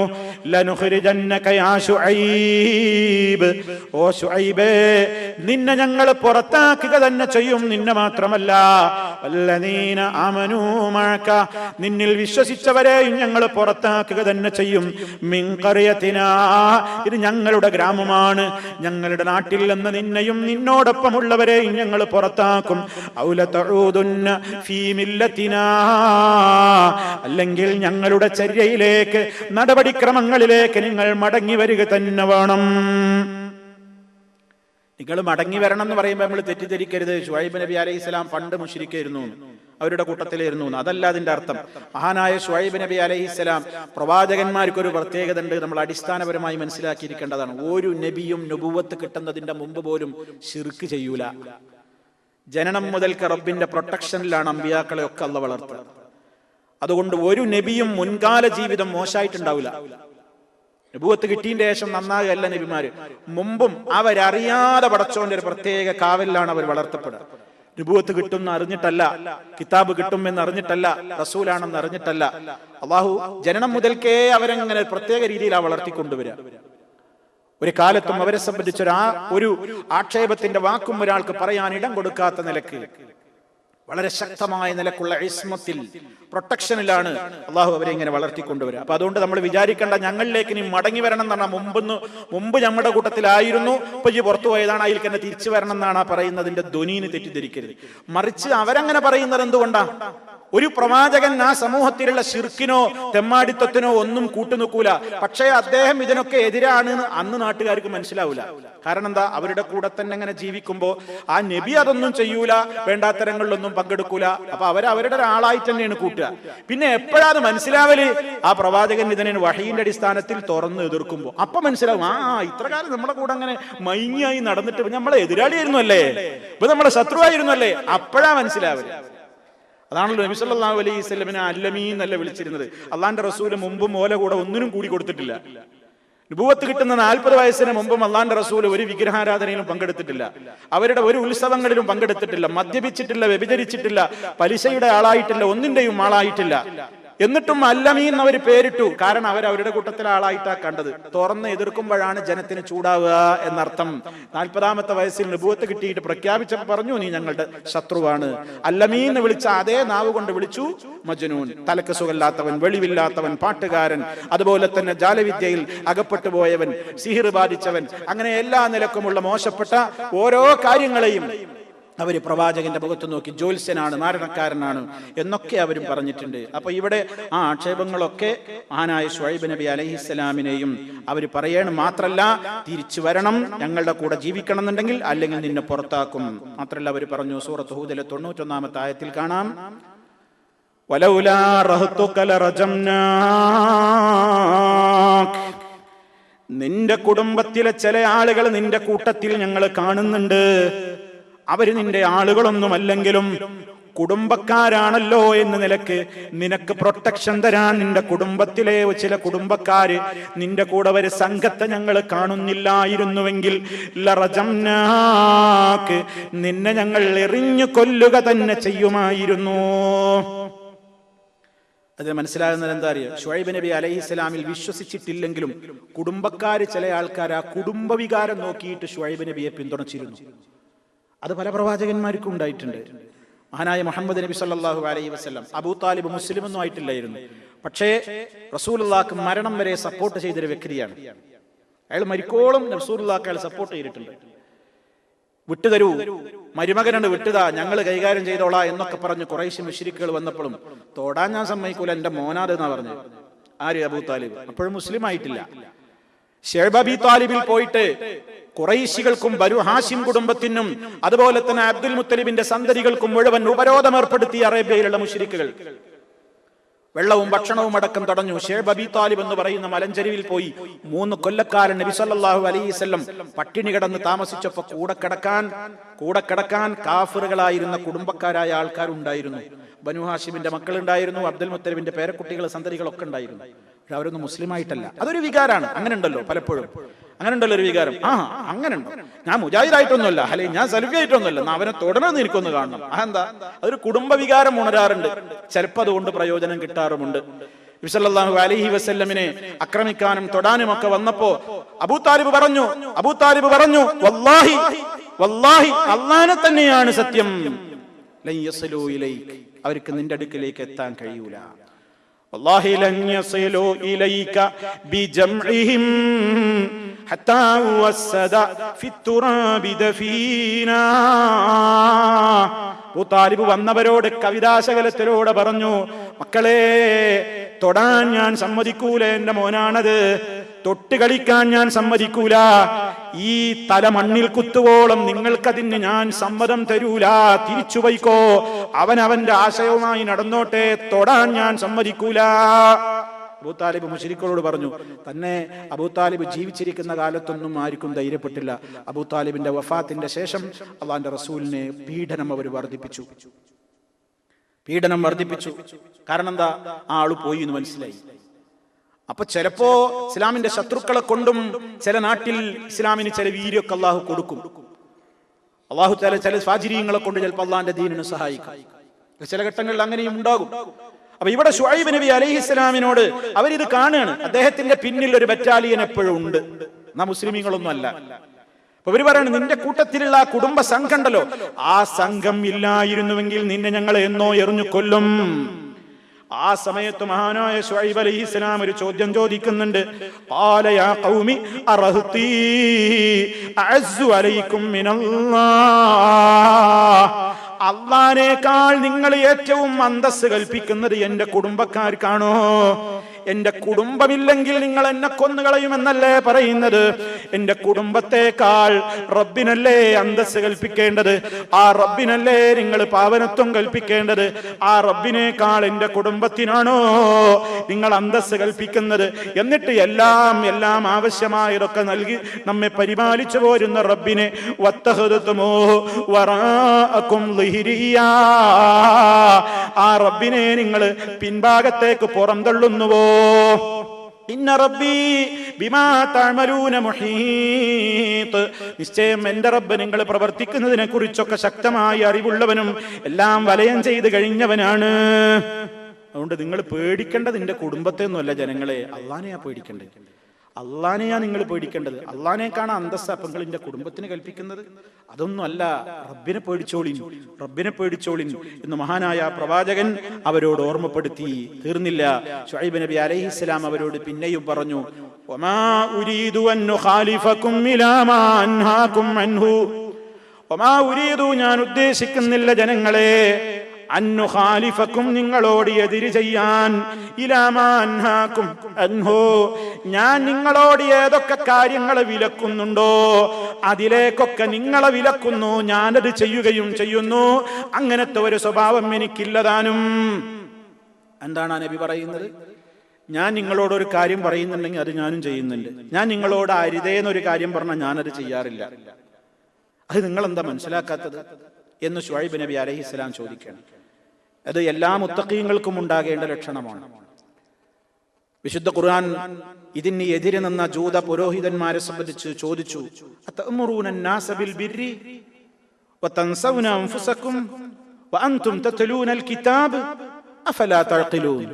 ലനുഖ്രിജന്നക യാ ശുഐബ്, ഓ ശുഐബേ, നിന്നെ ഞങ്ങൾ പുറത്താക്കുക തന്നെ ചെയ്യും. നിന്നെ മാത്രമല്ല, വല്ലദീന ആമനൂ മഅക, നിന്നിൽ വിശ്വസിച്ചവരെയും ഞങ്ങൾ പുറത്താക്കുക തന്നെ ചെയ്യും. മിൻ ഖറിയതിനാ, ഇത് ഞങ്ങളുടെ ഗ്രാമമാണ്, ഞങ്ങളുടെ നാട്ടിൽ നിന്ന് നിന്നെയും നിന്നോടൊപ്പമുള്ളവരെയും ഞങ്ങൾ പുറത്താക്കും. ഔല തഊദുന്ന ഫീ മില്ലത്തിനാ, അല്ലെങ്കിൽ ഞങ്ങളുടെ ചര്യയിലേക്ക്, നടപടിക്രമങ്ങളിലേക്ക് നിങ്ങൾ മടങ്ങി വരിക തന്നെ വേണം. നിങ്ങൾ മടങ്ങി വരണം എന്ന് പറയുമ്പോൾ നമ്മൾ തെറ്റിദ്ധരിക്കരുത് ശുഐബ് നബി അലൈഹിസ്സലാം പണ്ട് മുശ്രിക്കായിരുന്നു, അവരുടെ കൂട്ടത്തിലായിരുന്നു. അതല്ല അതിന്റെ അർത്ഥം. മഹാനായ ശുഐബ് നബി അലൈഹിസ്സലാം പ്രവാചകന്മാർക്കൊരു പ്രത്യേകത ഉണ്ട്, നമ്മൾ അടിസ്ഥാനപരമായി മനസ്സിലാക്കിയിരിക്കേണ്ടതാണ്. ഒരു നബിയും നുബുവത്ത് കിട്ടുന്നതിന്റെ മുമ്പ് പോലും ശിർക്ക് ചെയ്യൂല. ജനനം മുതൽക്ക് റബ്ബിന്റെ പ്രൊട്ടക്ഷനിലാണ് അമ്പിയാക്കളെ ഒക്കെ അല്ലാഹു വളർത്തുക. അതുകൊണ്ട് ഒരു നബിയും മുൻകാല ജീവിതം മോശമായിട്ടുണ്ടാവില്ല. നബുവത്ത് കിട്ടിയതിന്റെ ശേഷം നന്നാകല്ല നബിമാര്, മുമ്പും അവരറിയാതെ പടച്ചോന്റെ ഒരു പ്രത്യേക കാവലിലാണ് അവർ വളർത്തപ്പെടുക. നബുവത്ത് കിട്ടുമെന്ന് അറിഞ്ഞിട്ടല്ല, കിതാബ് കിട്ടുമെന്ന് അറിഞ്ഞിട്ടല്ല, റസൂലാണെന്ന് അറിഞ്ഞിട്ടല്ല. അള്ളാഹു ജനനം മുതൽക്കേ അവരങ്ങനെ പ്രത്യേക രീതിയിലാണ് വളർത്തിക്കൊണ്ടുവരിക. ഒരു കാലത്തും അവരെ സംബന്ധിച്ച് ഒരു ആക്ഷേപത്തിന്റെ വാക്കും ഒരാൾക്ക് പറയാൻ ഇടം കൊടുക്കാത്ത നിലക്ക്, വളരെ ശക്തമായ നിലക്കുള്ള ഇസ്മത്തിൽ, പ്രൊട്ടക്ഷനിലാണ് അള്ളാഹു അവരെ ഇങ്ങനെ വളർത്തിക്കൊണ്ടുവരിക. അപ്പൊ അതുകൊണ്ട് നമ്മൾ വിചാരിക്കേണ്ട ഞങ്ങളിലേക്ക് ഇനി മടങ്ങി വരണം എന്നാണ്. മുമ്പ് നമ്മുടെ കൂട്ടത്തിലായിരുന്നു, ഇപ്പൊ ഈ പുറത്തു പോയതാണ്, അതിൽ തന്നെ തിരിച്ചു വരണം എന്നാണ് പറയുന്നതിന്റെ ധ്വനിന് തെറ്റിദ്ധരിക്കരുത്. മറിച്ച് അവരങ്ങനെ പറയുന്നത് എന്തുകൊണ്ടാ? ഒരു പ്രവാചകൻ ആ സമൂഹത്തിലുള്ള ശിർക്കിനോ തെമ്മാടിത്തത്തിനോ ഒന്നും കൂട്ടുനിൽക്കൂല. പക്ഷേ അദ്ദേഹം ഇതിനൊക്കെ എതിരാണ് അന്ന് നാട്ടുകാർക്ക് മനസ്സിലാവൂല. കാരണം എന്താ? അവരുടെ കൂടെ തന്നെ അങ്ങനെ ജീവിക്കുമ്പോ ആ നബി അതൊന്നും ചെയ്യൂല, വേണ്ടാത്തരങ്ങളിലൊന്നും പങ്കെടുക്കൂല. അപ്പൊ അവരുടെ ഒരാളായിട്ട് തന്നെയാണ് കൂട്ടുക. പിന്നെ എപ്പോഴാണ് മനസ്സിലാവല്? ആ പ്രവാചകൻ ഇതിനെ വഹീന്റെ അടിസ്ഥാനത്തിൽ തുറന്ന് എതിർക്കുമ്പോ അപ്പൊ മനസ്സിലാവും, ഇത്ര കാലം നമ്മളെ കൂടെ അങ്ങനെ മൈങ്ങിയായി നടന്നിട്ട് നമ്മളെ എതിരാളിയായിരുന്നു അല്ലേ, ഇപ്പൊ നമ്മളെ ശത്രുവായിരുന്നു അല്ലേ, അപ്പോഴാ മനസ്സിലാവല്. അതാണല്ലോ നബി സല്ലല്ലാഹു അലൈഹി വസല്ലമിനെ അല്ലമീൻ എന്നല്ല വിളിച്ചിരുന്നത്. അള്ളാന്റെ റസൂല് മുമ്പും ഓല കൂടെ ഒന്നിനും കൂടി കൊടുത്തിട്ടില്ല. നുബുവത്ത് കിട്ടുന്ന 40 വയസ്സിന് മുമ്പും അള്ളാന്റെ റസൂല് ഒരു വിഗ്രഹാരാധനയിലും പങ്കെടുത്തിട്ടില്ല, അവരുടെ ഒരു ഉത്സവങ്ങളിലും പങ്കെടുത്തിട്ടില്ല, മദ്യപിച്ചിട്ടില്ല, വ്യഭിചരിച്ചിട്ടില്ല, പലിശയുടെ ആളായിട്ടില്ല, ഒന്നിന്റെയും ആളായിട്ടില്ല. എന്നിട്ടും അല്ലമീൻ എന്നവർ പേരിട്ടു. കാരണം അവരുടെ കൂട്ടത്തിലെ ആളായിട്ടാ കണ്ടത്. തുറന്ന് എതിർക്കുമ്പോഴാണ് ജനത്തിന് ചൂടാവുക എന്നർത്ഥം. 40-ാമത്തെ വയസ്സിൽ നുബുവത്ത് കിട്ടിയിട്ട് പ്രഖ്യാപിച്ചപ്പോൾ പറഞ്ഞു, നീ ഞങ്ങളുടെ ശത്രുവാണ്. അല്ലമീൻ എന്ന് വിളിച്ച അതേ നാവ് കൊണ്ട് വിളിച്ചു മജ്നൂൻ, തലക്ക് സുഖമില്ലാത്തവൻ, വെളിവില്ലാത്തവൻ, പാട്ടുകാരൻ, അതുപോലെ തന്നെ ജാലവിദ്യയിൽ അകപ്പെട്ടു പോയവൻ, സിഹിർ ബാധിച്ചവൻ, അങ്ങനെ എല്ലാ നിലക്കുമുള്ള മോശപ്പെട്ട ഓരോ കാര്യങ്ങളെയും അവര് പ്രവാചകന്റെ മുഖത്ത് നോക്കി ജ്യോത്സ്യനാണ്, നാരണക്കാരനാണ് എന്നൊക്കെ അവരും പറഞ്ഞിട്ടുണ്ട്. അപ്പൊ ഇവിടെ ആ ആക്ഷേപങ്ങളൊക്കെ മഹാനായ ശുഐബ് നബി അലൈഹിസ്സലാമിനെയും അവർ പറയണം. മാത്രല്ല തിരിച്ചു വരണം, ഞങ്ങളുടെ കൂടെ ജീവിക്കണം എന്നുണ്ടെങ്കിൽ, അല്ലെങ്കിൽ നിന്നെ പുറത്താക്കും. മാത്രല്ല അവർ പറഞ്ഞു, സൂറത്ത് ഹൂദിലെ 91-ാമത്തെ ആയത്തിൽ കാണാം, വലൗലാ റഹ്തുക ലറജംനാക്, നിന്റെ കുടുംബത്തിലെ ചില ആളുകൾ നിന്റെ കൂട്ടത്തിൽ ഞങ്ങൾ കാണുന്നുണ്ട്. അവര് നിന്റെ ആളുകളൊന്നുമല്ലെങ്കിലും കുടുംബക്കാരാണല്ലോ എന്ന നിലക്ക് നിനക്ക് പ്രൊട്ടക്ഷൻ തരാൻ നിന്റെ കുടുംബത്തിലെ ചില കുടുംബക്കാര് നിന്റെ കൂടെ ഒരു സംഘത്തെ ഞങ്ങൾ കാണുന്നില്ലായിരുന്നുവെങ്കിൽ ലറജംനാക്, നിന്നെ ഞങ്ങൾ എറിഞ്ഞു കൊല്ലുക തന്നെ ചെയ്യുമായിരുന്നു. അത് മനസ്സിലാകുന്നത് എന്താ അറിയോ? ശുഐബ് നബി അലൈഹിസ്സലാമിൽ വിശ്വസിച്ചിട്ടില്ലെങ്കിലും കുടുംബക്കാര് ചില ആൾക്കാർ ആ കുടുംബവികാരം നോക്കിയിട്ട് ശുഐബ് നബിയെ പിന്തുണച്ചിരുന്നു. അത് പല പ്രവാചകന്മാർക്കും ഉണ്ടായിട്ടുണ്ട്. മഹാനായ മുഹമ്മദ് നബി സല്ലല്ലാഹു അലൈഹി വസല്ലം അബൂ താലിബ് മുസ്ലിം ഒന്നും ആയിട്ടില്ലായിരുന്നു, പക്ഷേ റസൂലുള്ളാഹിക്ക് മരണം വരെ സപ്പോർട്ട് ചെയ്തൊരു വ്യക്തിയാണ്. അയാൾ മരിക്കോളം റസൂലുള്ളാഹിക്ക് അയാൾ സപ്പോർട്ട് ചെയ്തിട്ടുണ്ട്. വിട്ടുതരൂ, മരുമകനാണ്, വിട്ടുതാ, ഞങ്ങൾ കൈകാര്യം ചെയ്തോളാം എന്നൊക്കെ പറഞ്ഞ് ഖുറൈശ് മുശ്രിക്കുകൾ വന്നപ്പോഴും തൊടാൻ ഞാൻ സമ്മതിക്കൂല, എന്റെ മോനാത് എന്നാ പറഞ്ഞു. ആര്? അബൂ താലിബ്. അപ്പോഴും മുസ്ലിം ആയിട്ടില്ല. ശൈബ് അബീ താലിബിൽ പോയിട്ട് ഖുറൈശികൾക്കും ബനു ഹാഷിം കുടുംബത്തിനും അതുപോലെ തന്നെ അബ്ദുൽ മുത്തലിബിന്റെ സന്തതികൾക്കും മുഴുവൻ ഉപരോധം ഏർപ്പെടുത്തി അറേബ്യയിലുള്ള മുശ്രിക്കുകൾ. വെള്ളവും ഭക്ഷണവും അടക്കം തടഞ്ഞു. ശൈബ് അബീ താലിബ് എന്ന് പറയുന്ന മലഞ്ചെരുവിൽ പോയി 3 കൊല്ലക്കാലം നബി സല്ലല്ലാഹു അലൈഹി വസല്ലം പട്ടിണി കിടന്ന് താമസിച്ചപ്പോ കൂടെ കിടക്കാൻ കാഫിറുകളായിരുന്ന കുടുംബക്കാരായ ആൾക്കാരുണ്ടായിരുന്നു. ബനു ഹാഷിമിന്റെ മക്കളുണ്ടായിരുന്നു, അബ്ദുൽ മുത്തലിബിന്റെ പേരക്കുട്ടികൾ, സന്തതികളൊക്കെ ഉണ്ടായിരുന്നു. അവരൊന്നും മുസ്ലിം ആയിട്ടല്ല. അതൊരു വികാരമാണ്. അങ്ങനെ ഉണ്ടല്ലോ പലപ്പോഴും, അങ്ങനെ ഉണ്ടല്ലോ ഒരു വികാരം. അങ്ങനെ ഉണ്ടോ? ഞാൻ മുജാഹിദായിട്ടൊന്നുമല്ല, അല്ലെങ്കിൽ ഞാൻ സലഫി ആയിട്ടൊന്നുമല്ല, അവനെ തുടർന്ന് എനിക്കൊന്ന് കാണണം. അതെന്താ? അതൊരു കുടുംബ വികാരം ഉണരാറുണ്ട്. ചിലപ്പോൾ അതുകൊണ്ട് പ്രയോജനം കിട്ടാറുമുണ്ട്. നബി സല്ലല്ലാഹു അലൈഹി വസല്ലമിനെ ആക്രമിക്കാനും തൊടാനും ഒക്കെ വന്നപ്പോ അബൂ താലിബ് പറഞ്ഞു വല്ലാഹി വല്ലാഹി അല്ലാഹനെ തന്നെയാണ് സത്യം, ലൻ യസിലൂ ഇലൈക്, അവർക്ക് നിന്റെ അടുക്കലേക്ക് എത്താൻ കഴിയൂല. വല്ലാഹി ലൻ യസിലൂ ഇലൈക ബിജംഇഹിം ഹത്താ വസ്സദ ഫിത്തുറാബി ദഫീനാ. അബൂ താലിബ് വന്നവരോട് കവിതാശകലത്തിലൂടെ പറഞ്ഞു, മക്കളെ, തൊടാൻ ഞാൻ സമ്മതിക്കൂല, എന്റെ മോനാണത്, തൊട്ട് കളിക്കാൻ ഞാൻ സമ്മതിക്കൂല, ഈ തല മണ്ണിൽ കുത്തുവോളം നിങ്ങൾക്കതിന് ഞാൻ സമ്മതം തരൂല, തിരിച്ചു പോയിക്കോ, അവന്റെ ആശയവുമായി നടന്നോട്ടെ, തൊടാൻ ഞാൻ സമ്മതിക്കൂല. അബൂ താലിബ് മുശ്രിക്കുകളോട് പറഞ്ഞു. തന്നെ അബൂ താലിബ് ജീവിച്ചിരിക്കുന്ന കാലത്തൊന്നും ആർക്കും ധൈര്യപ്പെട്ടില്ല. അബൂ താലിബിന്റെ വഫാത്തിന്റെ ശേഷം അള്ളാന്റെ റസൂലിനെ പീഡനം അവർ വർദ്ധിപ്പിച്ചു. കാരണം എന്താ? ആ ആള് പോയി എന്ന് മനസ്സിലായി. അപ്പൊ ചിലപ്പോ ഇസ്ലാമിന്റെ ശത്രുക്കളെ കൊണ്ടും ചില നാട്ടിൽ ഇസ്ലാമിന് ചില വീര്യമൊക്കെ അള്ളാഹു കൊടുക്കും. അള്ളാഹു ചില ഫാജിരീങ്ങളെ കൊണ്ട് ചിലപ്പോൾ അള്ളാന്റെ ദീനിനെ സഹായിക്കും. ചില ഘട്ടങ്ങളിൽ അങ്ങനെയും ഉണ്ടാകും. അപ്പൊ ഇവിടെ ശുഐബ് നബി അലൈഹിസ്സലാമിനോട് അവരിത് കാണുകയാണ്. അദ്ദേഹത്തിന്റെ പിന്നിൽ ഒരു ബറ്റാലിയൻ എപ്പോഴും ഉണ്ട്. എന്നാ മുസ്ലിമീങ്ങളൊന്നും അല്ല. അപ്പൊ ഇവര് പറയാണ്, നിന്റെ കൂട്ടത്തിലുള്ള ആ കുടുംബ സംഘം ഉണ്ടല്ലോ, ആ സംഘം ഇല്ലായിരുന്നുവെങ്കിൽ നിന്നെ ഞങ്ങൾ എന്നോ എറിഞ്ഞു കൊല്ലും. ആ സമയത്ത് മഹാനായ ശുഐബ് അലൈഹിസ്സലാം ഒരു ചോദ്യം ചോദിക്കുന്നുണ്ട്. ഖാല യാ ഖൗമി അറഹ്തി അഅസ്സു അലൈക്കും മിനല്ലാഹ്. അള്ളാനേക്കാൾ നിങ്ങൾ ഏറ്റവും അന്തസ്സ് കൽപ്പിക്കുന്നത് എന്റെ കുടുംബക്കാർക്കാണോ? എന്റെ കുടുംബമില്ലെങ്കിൽ നിങ്ങൾ എന്നെ കൊന്നുകളയുമെന്നല്ലേ പറയുന്നത്? എന്റെ കുടുംബത്തെക്കാൾ റബ്ബിനല്ലേ അന്തസ്സ് കൽപ്പിക്കേണ്ടത്? ആ റബ്ബിനല്ലേ നിങ്ങൾ പാവനത്വം കൽപ്പിക്കേണ്ടത്? ആ റബ്ബിനേക്കാൾ എന്റെ കുടുംബത്തിനാണോ നിങ്ങൾ അന്തസ്സ് കൽപ്പിക്കുന്നത്? എന്നിട്ട് എല്ലാം ആവശ്യമായതൊക്കെ നൽകി നമ്മെ പരിപാലിച്ചു പോരുന്ന റബ്ബിനെ വത്തഖദതുമൂ വറാഅകും ളിഹിരിയാ, ആ റബ്ബിനെ നിങ്ങൾ പിൻഭാഗത്തേക്ക് പുറന്തള്ളുന്നുവോ? ഇന്ന റബ്ബി ബിമാ തഅമലൂന മുഹീത്. നിശ്ചയം എന്റെ റബ്ബ് നിങ്ങൾ പ്രവർത്തിക്കുന്നതിനെ കുറിച്ചൊക്കെ ശക്തമായി അറിവുള്ളവനും എല്ലാം വലയം ചെയ്ത് കഴിഞ്ഞവനാണ്. അതുകൊണ്ട് നിങ്ങൾ പേടിക്കേണ്ടത് നിന്റെ കുടുംബത്തെ ഒന്നുമല്ല ജനങ്ങളെ, അള്ളാനെയാ പേടിക്കേണ്ടത്. അള്ളാനെയാ നിങ്ങൾ പേടിക്കേണ്ടത്. അള്ളാനേക്കാണ് അന്തസ്സ് അപ്പം നിങ്ങൾ എന്റെ കുടുംബത്തിന് കൽപ്പിക്കുന്നത്? അതൊന്നും അല്ല. റബ്ബിനെ പേടിച്ചോളിൻ എന്ന് മഹാനായ പ്രവാചകൻ അവരോട് ഓർമ്മപ്പെടുത്തി. തീർന്നില്ല. ശുഐബ് നബി അലൈഹിസ്സലാം അവരോട് പിന്നെയും പറഞ്ഞു, വമാ ഉരീദു അൻ നുഖാലിഫകും ഇലാ മാ അൻഹാകും അൻഹു. വമാ ഉരീദു, ഞാൻ ഉദ്ദേശിക്കുന്നില്ല ജനങ്ങളെ, അന്നുഖാലിഫക്കും, നിങ്ങളോട് എതിര് ചെയ്യാൻ, ഇലാമാ അൻഹാകും അൻഹു, ഞാൻ നിങ്ങളോട് ഏതൊക്കെ കാര്യങ്ങൾ വിലക്കുന്നുണ്ടോ അതിലേക്കൊക്കെ നിങ്ങളെ വിലക്കുന്നു, ഞാനത് ചെയ്യുകയും ചെയ്യുന്നു. അങ്ങനത്തെ ഒരു സ്വഭാവം എനിക്കില്ലതാനും. എന്താണ് ആ നബി പറയുന്നത്? ഞാൻ നിങ്ങളോട് ഒരു കാര്യം പറയുന്നുണ്ടെങ്കിൽ അത് ഞാനും ചെയ്യുന്നുണ്ട്. ഞാൻ നിങ്ങളോട് അരുതേന്നൊരു കാര്യം പറഞ്ഞാൽ ഞാനത് ചെയ്യാറില്ല. അത് നിങ്ങളെന്താ മനസ്സിലാക്കാത്തത് എന്ന് ശുഐബ് നബി അലൈഹിസ്സലാം ചോദിക്കണം. അത് എല്ലാ മുത്തഖീങ്ങൾക്കും ഉണ്ടാകേണ്ട ലക്ഷണമാണ്. വിശുദ്ധ ഖുർആൻ ഇതിന് എതിരെ നിന്ന ജൂത പുരോഹിതന്മാരെ സംബന്ധിച്ച് ചോദിച്ചു, അതഅ്മുറൂന അന്നാസ ബിൽ ബിർരി വതൻസൗന അൻഫുസകും വഅൻതും തത്ലൂനൽ കിതാബ് അഫലാ തഅഖിലൂൻ.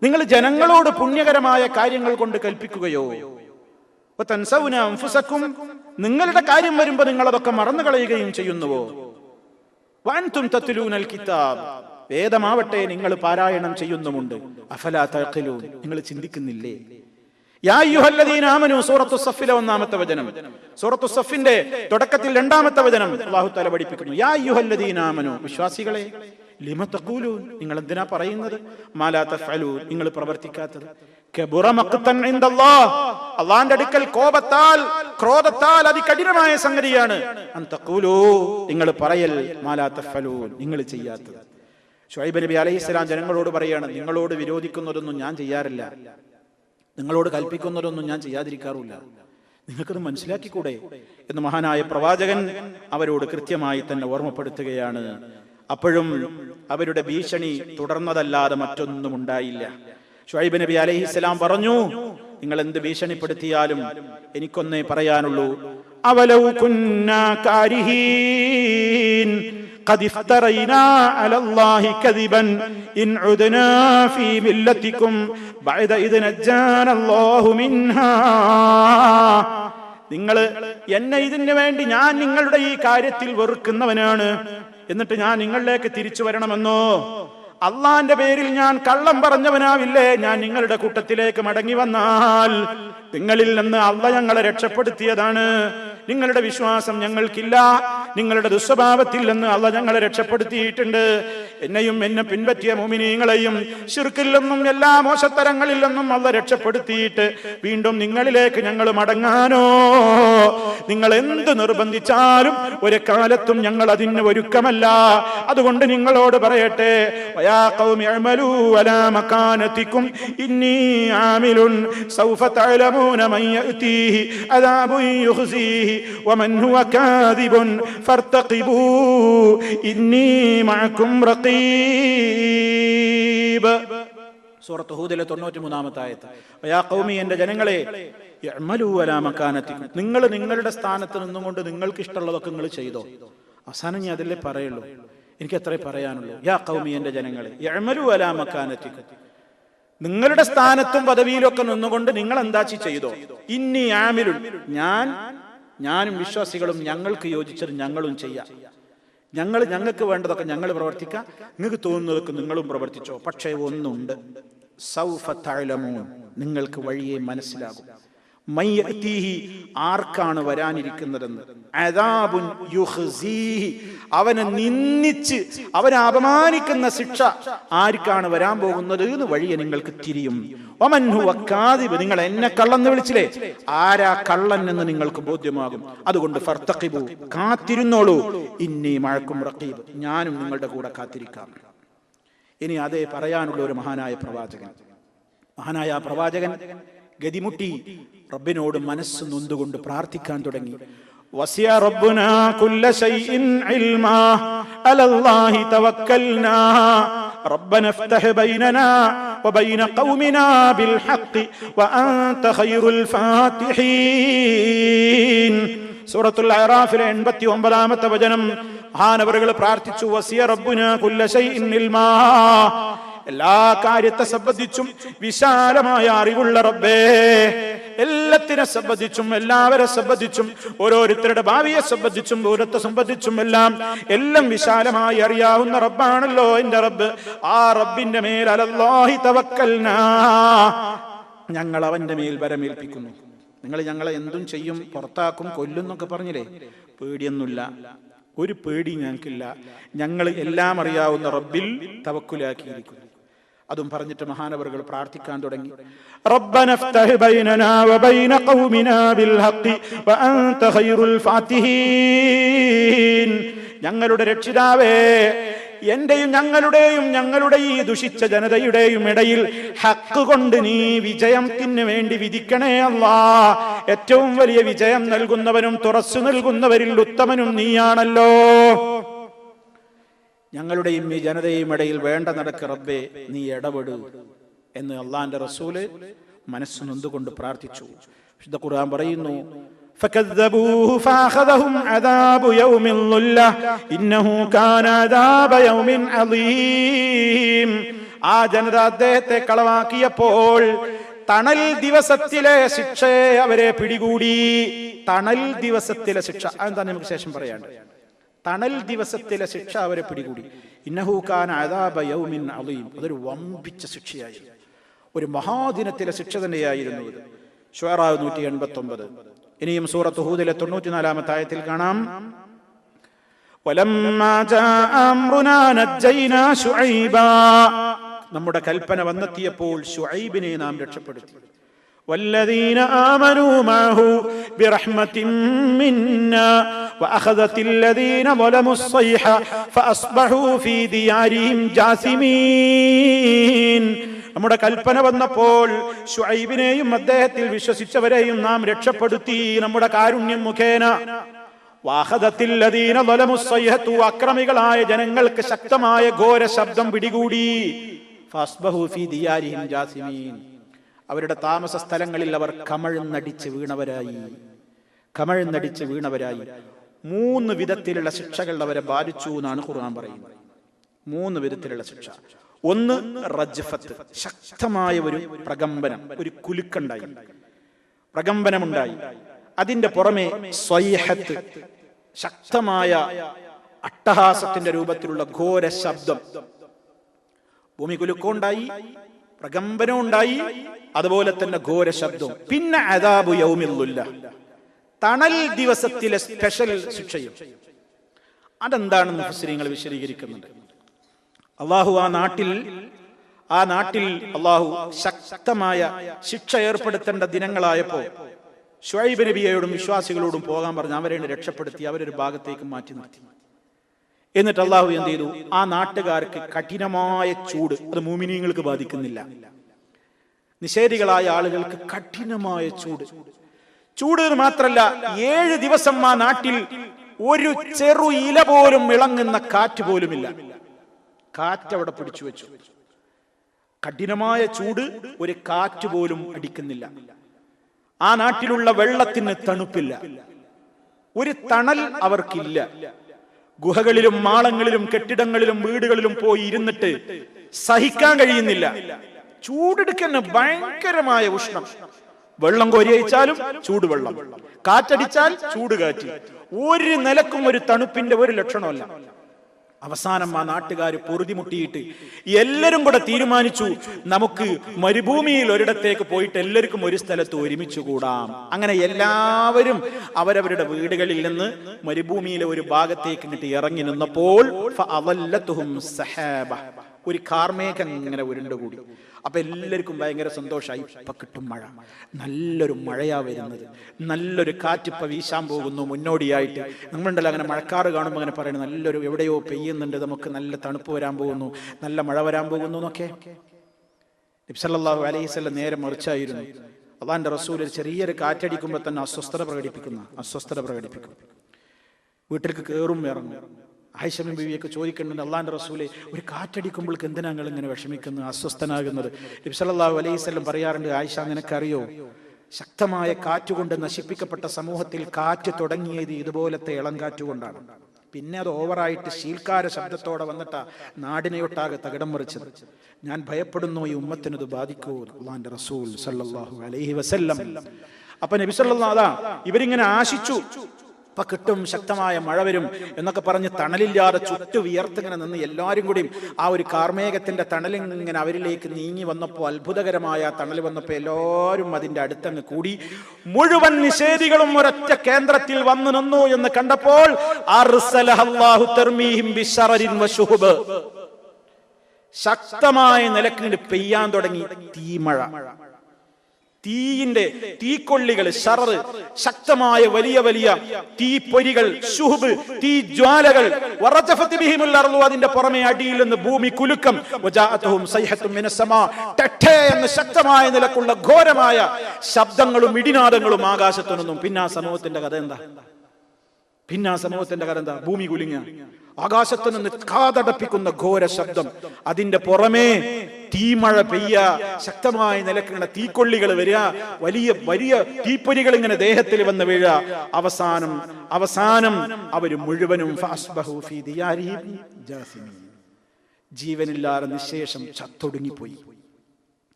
നിങ്ങൾ ജനങ്ങളോട് പുണ്യകരമായ കാര്യങ്ങൾ കൊണ്ട് കൽപ്പിക്കുകയോ, വതൻസൗന അൻഫുസകും, നിങ്ങളുടെ കാര്യം വരുമ്പോൾ നിങ്ങൾ അതൊക്കെ മറന്നു കളയുകയും ചെയ്യുന്നുവോ? വഅൻതും തത്ലൂനൽ കിതാബ്, വേദമാവട്ടെ നിങ്ങൾ പാരായണം ചെയ്യുന്നുമുണ്ട്. അഫലാ തഅഖിലൂൻ, നിങ്ങൾ ചിന്തിക്കുന്നില്ലേ? യാ അയ്യുഹല്ലദീന ആമനൂ, സൂറത്തു സഫിലെ 1-ാമത്തെ വചനം. സൂറത്തു സഫിന്റെ തുടക്കത്തിൽ 2-ാമത്തെ വചനം അല്ലാഹു തആല പഠിപ്പിക്കുന്നു, യാ അയ്യുഹല്ലദീന ആമനൂ, വിശ്വാസികളെ, ലിമ തഖൂലൂൻ, നിങ്ങൾ എന്തിനാ പറയുന്നത്? മാ ലാ തഫ്അലൂൻ, നിങ്ങൾ പ്രവർത്തിക്കാത്തത്. കബുറ മഖ്തൻ ഇൻദല്ലാഹ്, അല്ലാഹുവിന്റെ അടുക്കൽ ക്രോധത്താൽ അതികഠിനമായ സംഗതിയാണ്. അൻ തഖൂലൂ, നിങ്ങൾ പറയൽ, മാ ലാ തഫ്അലൂൻ, നിങ്ങൾ ചെയ്യാത്തത്. ശുഐബ് നബി അലൈഹിസ്സലാം ജനങ്ങളോട് പറയാണ്, നിങ്ങളോട് വിരോധിക്കുന്നതൊന്നും ഞാൻ ചെയ്യാറില്ല, നിങ്ങളോട് കൽപ്പിക്കുന്നതൊന്നും ഞാൻ ചെയ്യാതിരിക്കാറില്ല, നിങ്ങൾക്കത് മനസ്സിലാക്കിക്കൂടെ എന്ന് മഹാനായ പ്രവാചകൻ അവരോട് കൃത്യമായി തന്നെ ഓർമ്മപ്പെടുത്തുകയാണ്. അപ്പോഴും അവരുടെ ഭീഷണി തുടർന്നതല്ലാതെ മറ്റൊന്നും ഉണ്ടായില്ല. ശുഐബ് നബി അലൈഹിസ്സലാം പറഞ്ഞു, നിങ്ങൾ എന്ത് ഭീഷണിപ്പെടുത്തിയാലും എനിക്കൊന്നേ പറയാനുള്ളൂ, അവലൗ കുന്നാ കാരിഹീൻ ഖദ് ഇഫ്തറൈനാ അലല്ലാഹി കദിബൻ ഇൻ ഉദ്നാ ഫീ മില്ലത്തികും ബഅദ ഇദ് നജ്ജാനല്ലാഹു മിൻഹാ. നിങ്ങൾ എന്നെ ഇതിനു വേണ്ടി, ഞാൻ നിങ്ങളുടെ ഈ കാര്യത്തിൽ വെറുക്കുന്നവനാണ് എന്നിട്ട് ഞാൻ നിങ്ങളിലേക്ക് തിരിച്ചു വരണമെന്നോ? അള്ളാന്റെ പേരിൽ ഞാൻ കള്ളം പറഞ്ഞവനാവില്ലേ? ഞാൻ നിങ്ങളുടെ കൂട്ടത്തിലേക്ക് മടങ്ങി വന്നാൽ നിങ്ങളിൽ നിന്ന് അള്ളാഹ് ഞങ്ങളെ രക്ഷപ്പെടുത്തിയതാണ്. നിങ്ങളുടെ വിശ്വാസം ഞങ്ങൾക്കില്ല, നിങ്ങളുടെ ദുസ്വഭാവത്തിൽ നിന്ന് അള്ളാഹ് ഞങ്ങളെ രക്ഷപ്പെടുത്തിയിട്ടുണ്ട്. എന്നെയും എന്നെ പിൻപറ്റിയ മുഅ്മിനീങ്ങളെയും ശിർക്കിൽ നിന്നും എല്ലാ മോശത്തരങ്ങളിൽ നിന്നും അള്ളാഹ് രക്ഷപ്പെടുത്തിയിട്ട് വീണ്ടും നിങ്ങളിലേക്ക് ഞങ്ങൾ മടങ്ങാനോ? നിങ്ങൾ എന്ത് നിർബന്ധിച്ചാലും ഒരു കാലത്തും ഞങ്ങൾ അതിന് ഒരുക്കമല്ല. അതുകൊണ്ട് നിങ്ങളോട് പറയട്ടെ, വയാ ഖൗമി അഅ്മലൂ അലാ മകാനതികും ഇന്നി ആമിലുൻ സൗഫ തഅലമൂന മൻ യഅതീഹി അദാബുൻ യുഖ്സീഹി വമൻ ഹുവ കാദിബുൻ ഫർതഖിബൂ ഇന്നി മഅകും റഖീബ്. സൂറത്ത് ഹൂദിലെ 93-ാമത്തെ ആയത്ത്. യാ ഖൗമി, എന്റെ ജനങ്ങളെ, യഅ്മലൂ അലാ മകാനതികും, നിങ്ങൾ നിങ്ങളുടെ സ്ഥാനത്ത് നിന്നുകൊണ്ട് നിങ്ങൾക്ക് ഇഷ്ടമുള്ളതൊക്കെ നിങ്ങൾ ചെയ്തോ. അവസാനം ഞാൻ അതിലേ പറയുള്ളൂ, എനിക്ക് അത്രേ പറയാനുള്ളൂ. യാ ഖൗമി, എന്റെ ജനങ്ങളെ, യഅ്മലൂ അലാ മകാനതികും, നിങ്ങളുടെ സ്ഥാനത്തും പദവിയിലൊക്കെ നിന്നുകൊണ്ട് നിങ്ങൾ എന്താ ചെയ്തോ. ഇന്നി ആമിലുൻ, ഞാനും വിശ്വാസികളും ഞങ്ങൾക്ക് യോജിച്ചത് ഞങ്ങളും ചെയ്യാം. ഞങ്ങൾക്ക് വേണ്ടതൊക്കെ ഞങ്ങൾ പ്രവർത്തിക്കാം, നിങ്ങൾക്ക് തോന്നുന്നതൊക്കെ നിങ്ങളും പ്രവർത്തിച്ചോ. പക്ഷേ ഒന്നുണ്ട്, സൗഫ തഅലമൂൻ, നിങ്ങൾക്ക് വഴിയെ മനസ്സിലാകും. മൻ യഅതീഹി, ആർക്കാണ് വരാനിരിക്കുന്നതെന്ന്. അദാബുൻ യുഖ്സീഹി, അവനെ നിന്ദിച്ച് അവനെ അപമാനിക്കുന്ന ശിക്ഷ ആർക്കാണ് വരാൻ പോകുന്നത് എന്ന് വഴിയെ നിങ്ങൾക്ക് തിരിയും. വമൻ ഹുവ കാദിബ്, നിങ്ങൾ എന്നെ കള്ളൻ എന്ന് വിളിച്ചില്ലേ, ആരാ കള്ളൻ എന്ന് നിങ്ങൾക്ക് ബോധ്യമാകും. അതുകൊണ്ട് ഫർതഖിബു, കാത്തിരുന്നോളൂ. ഇന്നി മഅകും റഖീബ്, ഞാനും നിങ്ങളുടെ കൂടെ കാത്തിരിക്കാം. ഇനി അതേ പറയാനുള്ള ഒരു മഹാനായ പ്രവാചകൻ ഗതിമുട്ടി റബ്ബിനോട് മനസ്സ് നൊന്തുകൊണ്ട് പ്രാർത്ഥിക്കാൻ തുടങ്ങി. വസിയ റബ്ബുനാ കുല്ല ശൈഇൻ ഇൽമാ അലല്ലാഹി തവക്കൽനാ റബ്ബന ഇഫ്തഹ് ബൈനനാ വബൈന ഖൗമിനാ ബിൽ ഹഖ് വഅൻത ഖൈറുൽ ഫാത്തിഹീൻ. സൂറത്തുൽ അറാഫിലെ 89-ാമത്തെ വചനം മഹാനവറുകൾ പ്രാർത്ഥിച്ചു. വസിയ റബ്ബുനാ കുല്ല ശൈഇൻ ഇൽമാ, എല്ലാ കാര്യത്തെ സംബന്ധിച്ചും വിശാലമായ അറിവുള്ള റബ്ബേ, എല്ലാത്തിനെ സംബന്ധിച്ചും എല്ലാവരെ സംബന്ധിച്ചും ഓരോരുത്തരുടെ ഭാവിയെ സംബന്ധിച്ചും ദൂരത്തെ സംബന്ധിച്ചും എല്ലാം വിശാലമായി അറിയാവുന്ന റബ്ബാണല്ലോ എന്റെ റബ്ബ്. ആ റബ്ബിന്റെ മേൽ അലല്ലാഹി തവക്കൽനാ, ഞങ്ങൾ അവന്റെ മേൽ വരമേൽപ്പിക്കുന്നു. നിങ്ങൾ ഞങ്ങളെ എന്തും ചെയ്യും, പുറത്താക്കും, കൊല്ലും എന്നൊക്കെ പറഞ്ഞില്ലേ, പേടിയൊന്നുമില്ല, ഒരു പേടി ഞങ്ങൾക്കില്ല. ഞങ്ങൾ എല്ലാം അറിയാവുന്ന റബ്ബിൽ തവക്കുലാക്കിയിരിക്കുന്നു. അതും പറഞ്ഞിട്ട് മഹാനവറുകൾ പ്രാർത്ഥിക്കാൻ തുടങ്ങി. റബ്ബന ഇഫ്തഹ് ബൈനനാ വബൈന ഖൗമിനാ ബിൽ ഹഖ് വഅൻത ഖൈറുൽ ഫാത്തിഹീൻ. ഞങ്ങളുടെ രക്ഷിതാവേ, എന്റെയും ഞങ്ങളുടെ ഈ ദുഷിച്ച ജനതയുടെയും ഇടയിൽ ഹക്ക് കൊണ്ട് നീ വിജയത്തിന് വേണ്ടി വിധിക്കണേ അല്ലാ. ഏറ്റവും വലിയ വിജയം നൽകുന്നവനും തുറച്ചു നൽകുന്നവരിൽ ഉത്തമനും നീയാണല്ലോ. ഞങ്ങളുടെയും ഈ ജനതയും ഇടയിൽ വേണ്ട നടക്ക് റബ്ബേ, നീ ഇടപെടൂ എന്ന് അള്ളാന്റെ റസൂല് മനസ്സ് നൊന്തുകൊണ്ട് പ്രാർത്ഥിച്ചു. വിശുദ്ധ ഖുർആൻ പറയുന്നു, فكذبوه فأخذهم عذاب يوم الظلة إنه كان عذاب يوم عظيم. ആ ജനത അദ്ദേഹത്തെ കളവാക്കിയപ്പോൾ തണൽ ദിവസത്തിലെ ശിക്ഷയെ അവരെ പിടികൂടി. തണൽ ദിവസത്തിലെ ശിക്ഷ അതെന്താ നമുക്ക് ശേഷം പറയാണ്ട്. തണൽ ദിവസത്തിലെ ശിക്ഷ അവരെ പിടികൂടി. ഇന്നഹു കാന അദാബ യൗമിൻ അളീം, അതൊരു വമ്പിച്ച ശിക്ഷയായിരുന്നു, ഒരു മഹാദിനത്തിലെ ശിക്ഷ തന്നെയായിരുന്നു ഇത്. ശുഅറ 189. ഇനിയും സൂറത്ത് ഹൂദിലെ 94-ാമത്തെ ആയത്തിൽ കാണാം, വലമ്മാ ജാഅ അംറുനാ നജ്ജൈനാ ശുഐബാ, നമ്മുടെ കൽപ്പന വന്നെത്തിയപ്പോൾ ശുഐബിനെ നാം രക്ഷപ്പെടുത്തി. والذين آمنوا معه برحمة منا وأخذت الذين ظلموا الصيحة فأصبحوا في ديارهم جاثمين. നമ്മുടെ കൽപ്പന വന്നപ്പോൾ ശുഐബിനെയും അദ്ദേഹത്തിൽ വിശ്വസിച്ചവരെയും നാം രക്ഷപ്പെടുത്തി നമ്മുടെ കാരുണ്യം മുഖേന. വഅഖദത്തിൽ ലദീന ളലമു സ്വൈഹത്തു, അക്രമികളായ ജനങ്ങൾക്ക് ശക്തമായ ഘോര ശബ്ദം പിടികൂടി. ഫഅസ്ബഹു ഫീ ദിയാരിഹിം ജാസിമീൻ, അവരുടെ താമസ സ്ഥലങ്ങളിൽ അവർ കമഴ്ന്നടിച്ച് വീണവരായി. 3 വിധത്തിലുള്ള ശിക്ഷകൾ അവരെ ബാധിച്ചു എന്നാണ് ഖുർആൻ പറയുന്നത്. 3 വിധത്തിലുള്ള ശിക്ഷ. ഒന്ന് റജ്ഫത്ത്, ശക്തമായ ഒരു പ്രകമ്പനം, ഒരു കുലുക്കുണ്ടായി, പ്രകമ്പനമുണ്ടായി. അതിന്റെ പുറമെ സ്വൈഹത്ത്, ശക്തമായ അട്ടഹാസത്തിന്റെ രൂപത്തിലുള്ള ഘോര ശബ്ദം. ഭൂമി കുലുക്കമുണ്ടായി, പ്രകമ്പനം ഉണ്ടായി, അതുപോലെ തന്നെ ഘോര ശബ്ദവും. പിന്നെ അദാബു യൗമിൽ ദുല്ല, തണൽ ദിവസത്തിലെ സ്പെഷ്യൽ ശിക്ഷയും. അതെന്താണെന്ന് മുഫസ്സിരീങ്ങൾ വിശദീകരിക്കുന്നുണ്ട്. അള്ളാഹു ആ നാട്ടിൽ അള്ളാഹു ശക്തമായ ശിക്ഷ ഏർപ്പെടുത്തേണ്ട ദിനങ്ങളായപ്പോ ശുഐബ് നബിയോടും വിശ്വാസികളോടും പോകാൻ പറഞ്ഞ് അവരെ രക്ഷപ്പെടുത്തി അവരൊരു ഭാഗത്തേക്ക് മാറ്റി നിർത്തി. എന്നിട്ട് അള്ളാഹു എന്ത് ചെയ്തു? ആ നാട്ടുകാർക്ക് കഠിനമായ ചൂട്, അത് മുഅ്മിനീങ്ങൾക്ക് ബാധിക്കുന്നില്ല, നിഷേധികളായ ആളുകൾക്ക് കഠിനമായ ചൂട് മാത്രല്ല, 7 ദിവസം ആ നാട്ടിൽ ഒരു ചെറു ഇല പോലും ഇളങ്ങുന്ന കാറ്റ് പോലുമില്ല. കാറ്റ് അവിടെ പിടിച്ചു വെച്ചു. കഠിനമായ ചൂട്, ഒരു കാറ്റ് പോലും അടിക്കുന്നില്ല. ആ നാട്ടിലുള്ള വെള്ളത്തിന് തണുപ്പില്ല, ഒരു തണൽ അവർക്കില്ല. ഗുഹകളിലും മാളങ്ങളിലും കെട്ടിടങ്ങളിലും വീടുകളിലും പോയി ഇരുന്നിട്ട് സഹിക്കാൻ കഴിയുന്നില്ല. ചൂടെടുക്കുന്ന ഭയങ്കരമായ ഉഷ്ണം. വെള്ളം കോരി അയച്ചാലും ചൂടുവെള്ളം, കാറ്റടിച്ചാൽ ചൂട് കാറ്റ്, ഒരു നിലക്കും ഒരു തണുപ്പിന്റെ ഒരു ലക്ഷണമല്ല. അവസാനം ആ നാട്ടുകാർ പൊറുതിമുട്ടിയിട്ട് എല്ലാവരും കൂടെ തീരുമാനിച്ചു, നമുക്ക് മരുഭൂമിയിൽ ഒരിടത്തേക്ക് പോയിട്ട് എല്ലാവർക്കും ഒരു സ്ഥലത്ത് ഒരുമിച്ച് കൂടാം. അങ്ങനെ എല്ലാവരും അവരവരുടെ വീടുകളിൽ നിന്ന് മരുഭൂമിയിലെ ഒരു ഭാഗത്തേക്ക് ഇങ്ങോട്ട് ഇറങ്ങി നിന്നപ്പോൾ ഒരു കാർമേഘം ഇങ്ങനെ ഉരുണ്ടുകൂടി. അപ്പൊ എല്ലാവർക്കും ഭയങ്കര സന്തോഷമായി. ഇപ്പൊ കിട്ടും മഴ, നല്ലൊരു മഴയാ വരുന്നത്, നല്ലൊരു കാറ്റിപ്പ വീശാൻ പോകുന്നു. മുന്നോടിയായിട്ട് നമ്മളുണ്ടല്ലോ അങ്ങനെ മഴക്കാറ് കാണുമ്പോൾ അങ്ങനെ പറയുന്നത്, നല്ലൊരു എവിടെയോ പെയ്യുന്നുണ്ട്, നമുക്ക് നല്ല തണുപ്പ് വരാൻ പോകുന്നു, നല്ല മഴ വരാൻ പോകുന്നു എന്നൊക്കെ. നബി സല്ലല്ലാഹു അലൈഹി വസല്ലം നേരെ മറിച്ചായിരുന്നു. അള്ളാന്റെ റസൂൽ ചെറിയൊരു കാറ്റടിക്കുമ്പോൾ തന്നെ അസ്വസ്ഥത പ്രകടിപ്പിക്കും. വീട്ടിലേക്ക് കയറും ഇറങ്ങും. ആയിഷ ബീവിയൊക്കെ ചോദിക്കുന്നുണ്ട്, അള്ളാന്റെ റസൂലെ, ഒരു കാറ്റടിക്കുമ്പോൾക്ക് എന്തിനാ നിങ്ങൾ ഇങ്ങനെ വിഷമിക്കുന്നത്, അസ്വസ്ഥനാകുന്നത്? നബി സല്ലല്ലാഹു അലൈഹി വസല്ലം പറയാറുണ്ട്, ആയിഷ നിനക്കറിയോ, ശക്തമായ കാറ്റുകൊണ്ട് നശിപ്പിക്കപ്പെട്ട സമൂഹത്തിൽ കാറ്റ് തുടങ്ങിയത് ഇതുപോലത്തെ ഇളം കാറ്റുകൊണ്ടാണ്. പിന്നെ അത് ഓവറായിട്ട് ശീൽക്കാര ശബ്ദത്തോടെ വന്നിട്ടാ നാടിനെയൊട്ടാകെ തകിടം മറിച്ചത്. ഞാൻ ഭയപ്പെടുന്നു ഈ ഉമ്മത്തിനത് ബാധിക്കൂ, അള്ളാന്റെ റസൂൽ സല്ലല്ലാഹു അലൈഹി വസല്ലം. അപ്പൊ നബി സല്ലല്ലാഹു ഇവരിങ്ങനെ ആശിച്ചു, ഇപ്പൊ കിട്ടും, ശക്തമായ മഴ വരും എന്നൊക്കെ പറഞ്ഞ് തണലില്ലാതെ ചുറ്റു വിയർത്തിങ്ങനെ നിന്ന് എല്ലാവരും കൂടിയും ആ ഒരു കാർമേഘത്തിന്റെ തണലിങ്ങനെ അവരിലേക്ക് നീങ്ങി വന്നപ്പോൾ, അത്ഭുതകരമായ തണൽ വന്നപ്പോൾ എല്ലാവരും അതിന്റെ അടുത്തങ്ങ് കൂടി. മുഴുവൻ നിഷേധികളും ഒരൊറ്റ കേന്ദ്രത്തിൽ വന്നു നിന്നു എന്ന് കണ്ടപ്പോൾ ശക്തമായ നിലക്കിട്ട് പെയ്യാൻ തുടങ്ങി തീമഴ. തീക്കൊള്ളികൾ, ഷറർ, ശക്തമായ വലിയ വലിയ തീപ്പൊരികൾ, ശുഹബ്, തീജ്വാലകൾ. അതിന്റെ പുറമെ അടിയിൽ നിന്ന് ഭൂമി കുലുക്കം. എന്ന ശക്തമായ നിലക്കുള്ള ഘോരമായ ശബ്ദങ്ങളും ഇടിനാദങ്ങളും ആകാശത്തു നിന്നും. പിന്നെ ആ സമൂഹത്തിന്റെ കഥ എന്താ? ഭൂമി കുലുങ്ങ, ആകാശത്ത് നിന്ന് കാതടപ്പിക്കുന്ന ഘോര ശബ്ദം, അതിന്റെ പുറമേ തീമഴ പെയ്യ, ശക്തമായ നിലക്കുന്ന തീക്കൊള്ളികൾ വരിക, വലിയ വലിയ തീപ്പൊരികൾ ഇങ്ങനെ ദേഹത്തിൽ വന്ന് വീഴ. അവസാനം അവര് മുഴുവനും ജീവനില്ലാതെ നിശേഷം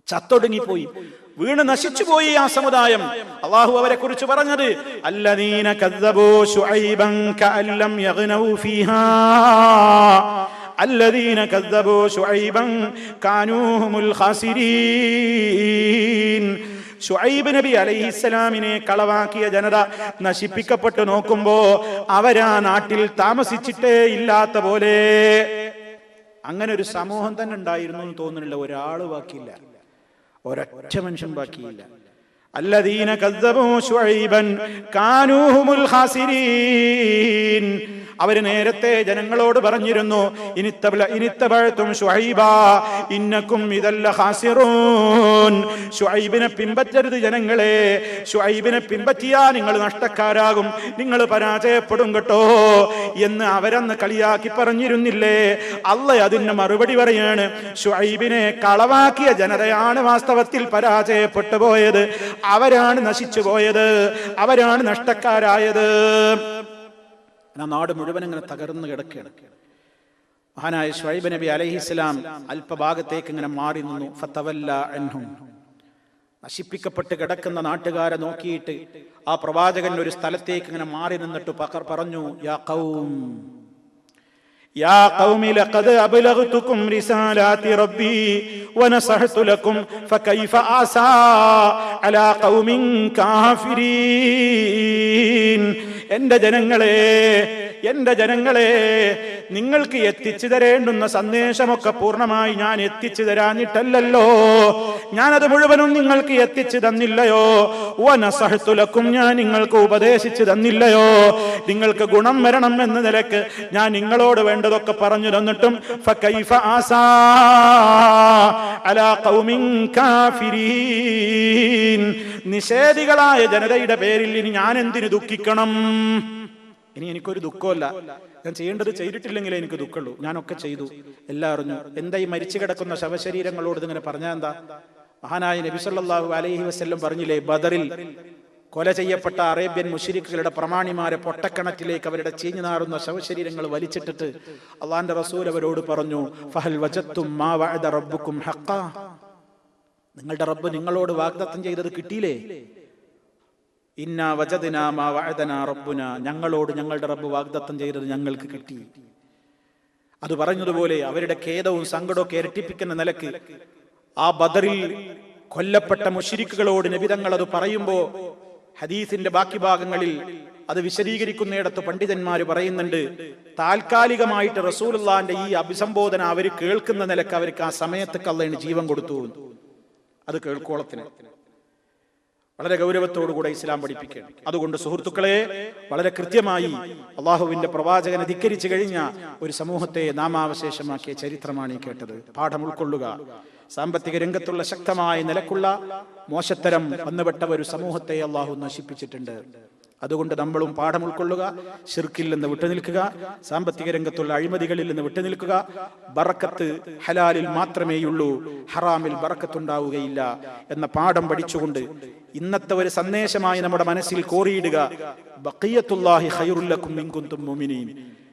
ചത്തൊടുങ്ങിപ്പോയി, വീണ് നശിച്ചുപോയി ആ സമുദായം. അല്ലാഹു അവരെ കുറിച്ച് പറഞ്ഞത്, അല്ലദീന കദ്ദബൂ ശുഐബൻ കഅല്ലം യഗ്നൗ ഫീഹാ അല്ലദീന കദ്ദബൂ ശുഐബൻ കാനൂ ഹുമുൽ ഖാസിരീൻ. ശുഐബ് നബി അലൈഹിസ്സലാമിനെ കളവാക്കിയ ജനത നശിപ്പിക്കപ്പെട്ടു നോക്കുമ്പോ അവരാ നാട്ടിൽ താമസിച്ചിട്ടേ ഇല്ലാത്ത പോലെ. അങ്ങനെ ഒരു സമൂഹം തന്നെ ഉണ്ടായിരുന്നു എന്ന് തോന്നുന്നില്ല. ഒരാള് ബാക്കിയില്ല, ഒരൊറ്റ മനുഷ്യൻ ബാക്കിയില്ല. അല്ലദീന കദ്ദബൂ ശുഐബൻ കാനൂ ഹുമുൽ ഖാസിരീൻ. അവര് നേരത്തെ ജനങ്ങളോട് പറഞ്ഞിരുന്നു, ഇനിത്തബഅതും ശുഐബാ ഇന്നകും ഇദല്ല ഖാസിറൂൻ. ശുഐബിനെ പിൻപറ്റരുത് ജനങ്ങളെ, ശുഐബിനെ പിൻപറ്റിയാൽ നിങ്ങൾ നഷ്ടക്കാരാകും, നിങ്ങൾ പരാജയപ്പെടും കേട്ടോ എന്ന് അവരന്ന് കളിയാക്കി പറഞ്ഞിരുന്നില്ലേ? അല്ലാഹ് അതിന് മറുപടി പറയാണ്, ശുഐബിനെ കളവാക്കിയ ജനതയാണ് വാസ്തവത്തിൽ പരാജയപ്പെട്ടു പോയത്, അവരാണ് നശിച്ചു പോയത്, അവരാണ് നഷ്ടക്കാരായത്. നാട് മുഴുവൻ ഇങ്ങനെ തകർന്നു കിടക്കുകയാണ്. മഹാനായ ശുഐബ് നബി അലൈഹിസ്സലാം അല്പഭാഗത്തേക്ക് ഇങ്ങനെ മാറി നിന്നു. ഫതവല്ല അൻഹും. നശിപ്പിക്കപ്പെട്ട് കിടക്കുന്ന നാട്ടുകാരെ നോക്കിയിട്ട് ആ പ്രവാചകൻ ഒരു സ്ഥലത്തേക്ക് ഇങ്ങനെ മാറി നിന്നിട്ട് പറഞ്ഞു, യാ ഖൗം, യാ ഖൗമി ലഖദ് അബ്ലഗ്തുകും റിസാലാത്തി റബ്ബി വനസഹ്തു ലക്കും ഫകൈഫ ആസാ അലാ ഖൗമിൻ കാഫിരീൻ. എൻ്റെ ജനങ്ങളെ നിങ്ങൾക്ക് എത്തിച്ചു തരേണ്ടുന്ന സന്ദേശമൊക്കെ പൂർണ്ണമായി ഞാൻ എത്തിച്ചു തരാഞ്ഞിട്ടല്ലോ, ഞാനത് മുഴുവനും നിങ്ങൾക്ക് എത്തിച്ചു തന്നില്ലയോ? വനസഹ്തു ലക്കും, ഞാൻ നിങ്ങൾക്ക് ഉപദേശിച്ചു തന്നില്ലയോ? നിങ്ങൾക്ക് ഗുണം വരണം എന്ന നിലക്ക് ഞാൻ നിങ്ങളോട് വേണ്ടതൊക്കെ പറഞ്ഞു തന്നിട്ടും ഫകൈഫ ആസാ അലാ ഖൗമിൻ കാഫിരീൻ, നിഷേധികളായ ജനതയുടെ പേരിൽ ഇനി ഞാൻ എന്തിനു ദുഃഖിക്കണം? ഇനി എനിക്കൊരു ദുഃഖമല്ല, ഞാൻ ചെയ്യേണ്ടത് ചെയ്തിട്ടില്ലെങ്കിലേ എനിക്ക് ദുഃഖമുള്ളൂ. ഞാനൊക്കെ ചെയ്തു, എല്ലാം അറിഞ്ഞു. എന്താ ഈ മരിച്ചു കിടക്കുന്ന ശവശരീരങ്ങളോട് ഇതിങ്ങനെ പറഞ്ഞാൽ എന്താ? മഹാനായ നബി സല്ലല്ലാഹു അലൈഹി വസല്ലം പറഞ്ഞില്ലേ, ബദറിൽ കൊല ചെയ്യപ്പെട്ട അറേബ്യൻ മുശ്രിക്കുകളുടെ പ്രമാണിമാരെ പൊട്ടക്കിണറ്റിലേക്ക് അവരുടെ ചീഞ്ഞു നാറുന്ന ശവശരീരങ്ങൾ വലിച്ചിട്ടിട്ട് അള്ളാന്റെ റസൂൽ അവരോട് പറഞ്ഞു, ഫഹൽ വജത്തും മാ വഅദ റബ്ബുക്കും ഹഖ്ഖാ, നിങ്ങളുടെ റബ്ബ് നിങ്ങളോട് വാഗ്ദത്തം ചെയ്തത് കിട്ടിയില്ലേ? ഇന്നാ വജദ്നാ മാ വഅദനാ റബ്ബുനാ, ഞങ്ങളോട് ഞങ്ങളുടെ റബ്ബ് വാഗ്ദത്തം ചെയ്തത് ഞങ്ങൾക്ക് കിട്ടി. അത് പറഞ്ഞതുപോലെ അവരുടെ ഖേദവും സങ്കടവും ഇരട്ടിപ്പിക്കുന്ന നിലക്ക് ആ ബദറിൽ കൊല്ലപ്പെട്ട മുശ്രിക്കുകളോട് നബി തങ്ങൾ അത് പറയുമ്പോ ഹദീസിന്റെ ബാക്കി ഭാഗങ്ങളിൽ അത് വിശദീകരിക്കുന്നിടത്ത് പണ്ഡിതന്മാര് പറയുന്നുണ്ട്, താൽക്കാലികമായിട്ട് റസൂലുള്ളാഹിന്റെ ഈ അഭിസംബോധന അവർ കേൾക്കുന്ന നിലക്ക് അവർക്ക് ആ സമയത്തൊക്കെ അള്ളാഹു ജീവൻ കൊടുത്തു. അത് കേൾക്കോളത്തിന് വളരെ ഗൗരവത്തോടുകൂടെ ഇസ്ലാം പഠിപ്പിക്കുകയാണ്. അതുകൊണ്ട് സുഹൃത്തുക്കളെ, വളരെ കൃത്യമായി അള്ളാഹുവിന്റെ പ്രവാചകനെ ധിക്കരിച്ചു കഴിഞ്ഞ ഒരു സമൂഹത്തെ നാമാവശേഷമാക്കിയ ചരിത്രമാണ് ഈ കേട്ടത്. പാഠം ഉൾക്കൊള്ളുക. സാമ്പത്തിക രംഗത്തുള്ള ശക്തമായ നിലക്കുള്ള മോശത്തരം വന്നുപെട്ട ഒരു സമൂഹത്തെ അള്ളാഹു നശിപ്പിച്ചിട്ടുണ്ട്. അതുകൊണ്ട് നമ്മളും പാഠം ഉൾക്കൊള്ളുക, ശിർക്കിൽ നിന്ന് വിട്ടുനിൽക്കുക, സാമ്പത്തിക രംഗത്തുള്ള അഴിമതികളിൽ നിന്ന് വിട്ടുനിൽക്കുക. ബറക്കത്ത് ഹലാലിൽ മാത്രമേയുള്ളൂ, ഹറാമിൽ ബറക്കത്തുണ്ടാവുകയില്ല എന്ന പാഠം പഠിച്ചുകൊണ്ട് ഇന്നത്തെ ഒരു സന്ദേശമായി നമ്മുടെ മനസ്സിൽ കോറിയിടുക, ബഖിയത്തുല്ലാഹി ഖൈറുൽ ലക്കും ഇൻ കുൻതും മുഅ്മിനീൻ.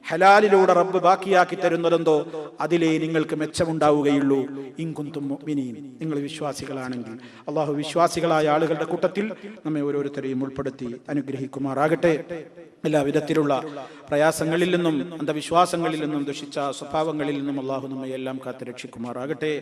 ഹലാലിലൂടെ റബ്ബ് ബാക്കിയാക്കി തരുന്നതെന്തോ അതിലേ നിങ്ങൾക്ക് മെച്ചമുണ്ടാവുകയുള്ളൂ. ഇൻ കുൻതും മുഅ്മിനീൻ, നിങ്ങൾ വിശ്വാസികളാണെങ്കിൽ. അള്ളാഹു വിശ്വാസികളായ ആളുകളുടെ കൂട്ടത്തിൽ നമ്മെ ഓരോരുത്തരെയും ഉൾപ്പെടുത്തി അനുഗ്രഹിക്കുമാറാകട്ടെ. എല്ലാവിധത്തിലുള്ള പ്രയാസങ്ങളിൽ നിന്നും അന്ധവിശ്വാസങ്ങളിൽ നിന്നും ദുഷിച്ച സ്വഭാവങ്ങളിൽ നിന്നും അള്ളാഹു നമ്മെ എല്ലാം കാത്തു രക്ഷിക്കുമാറാകട്ടെ.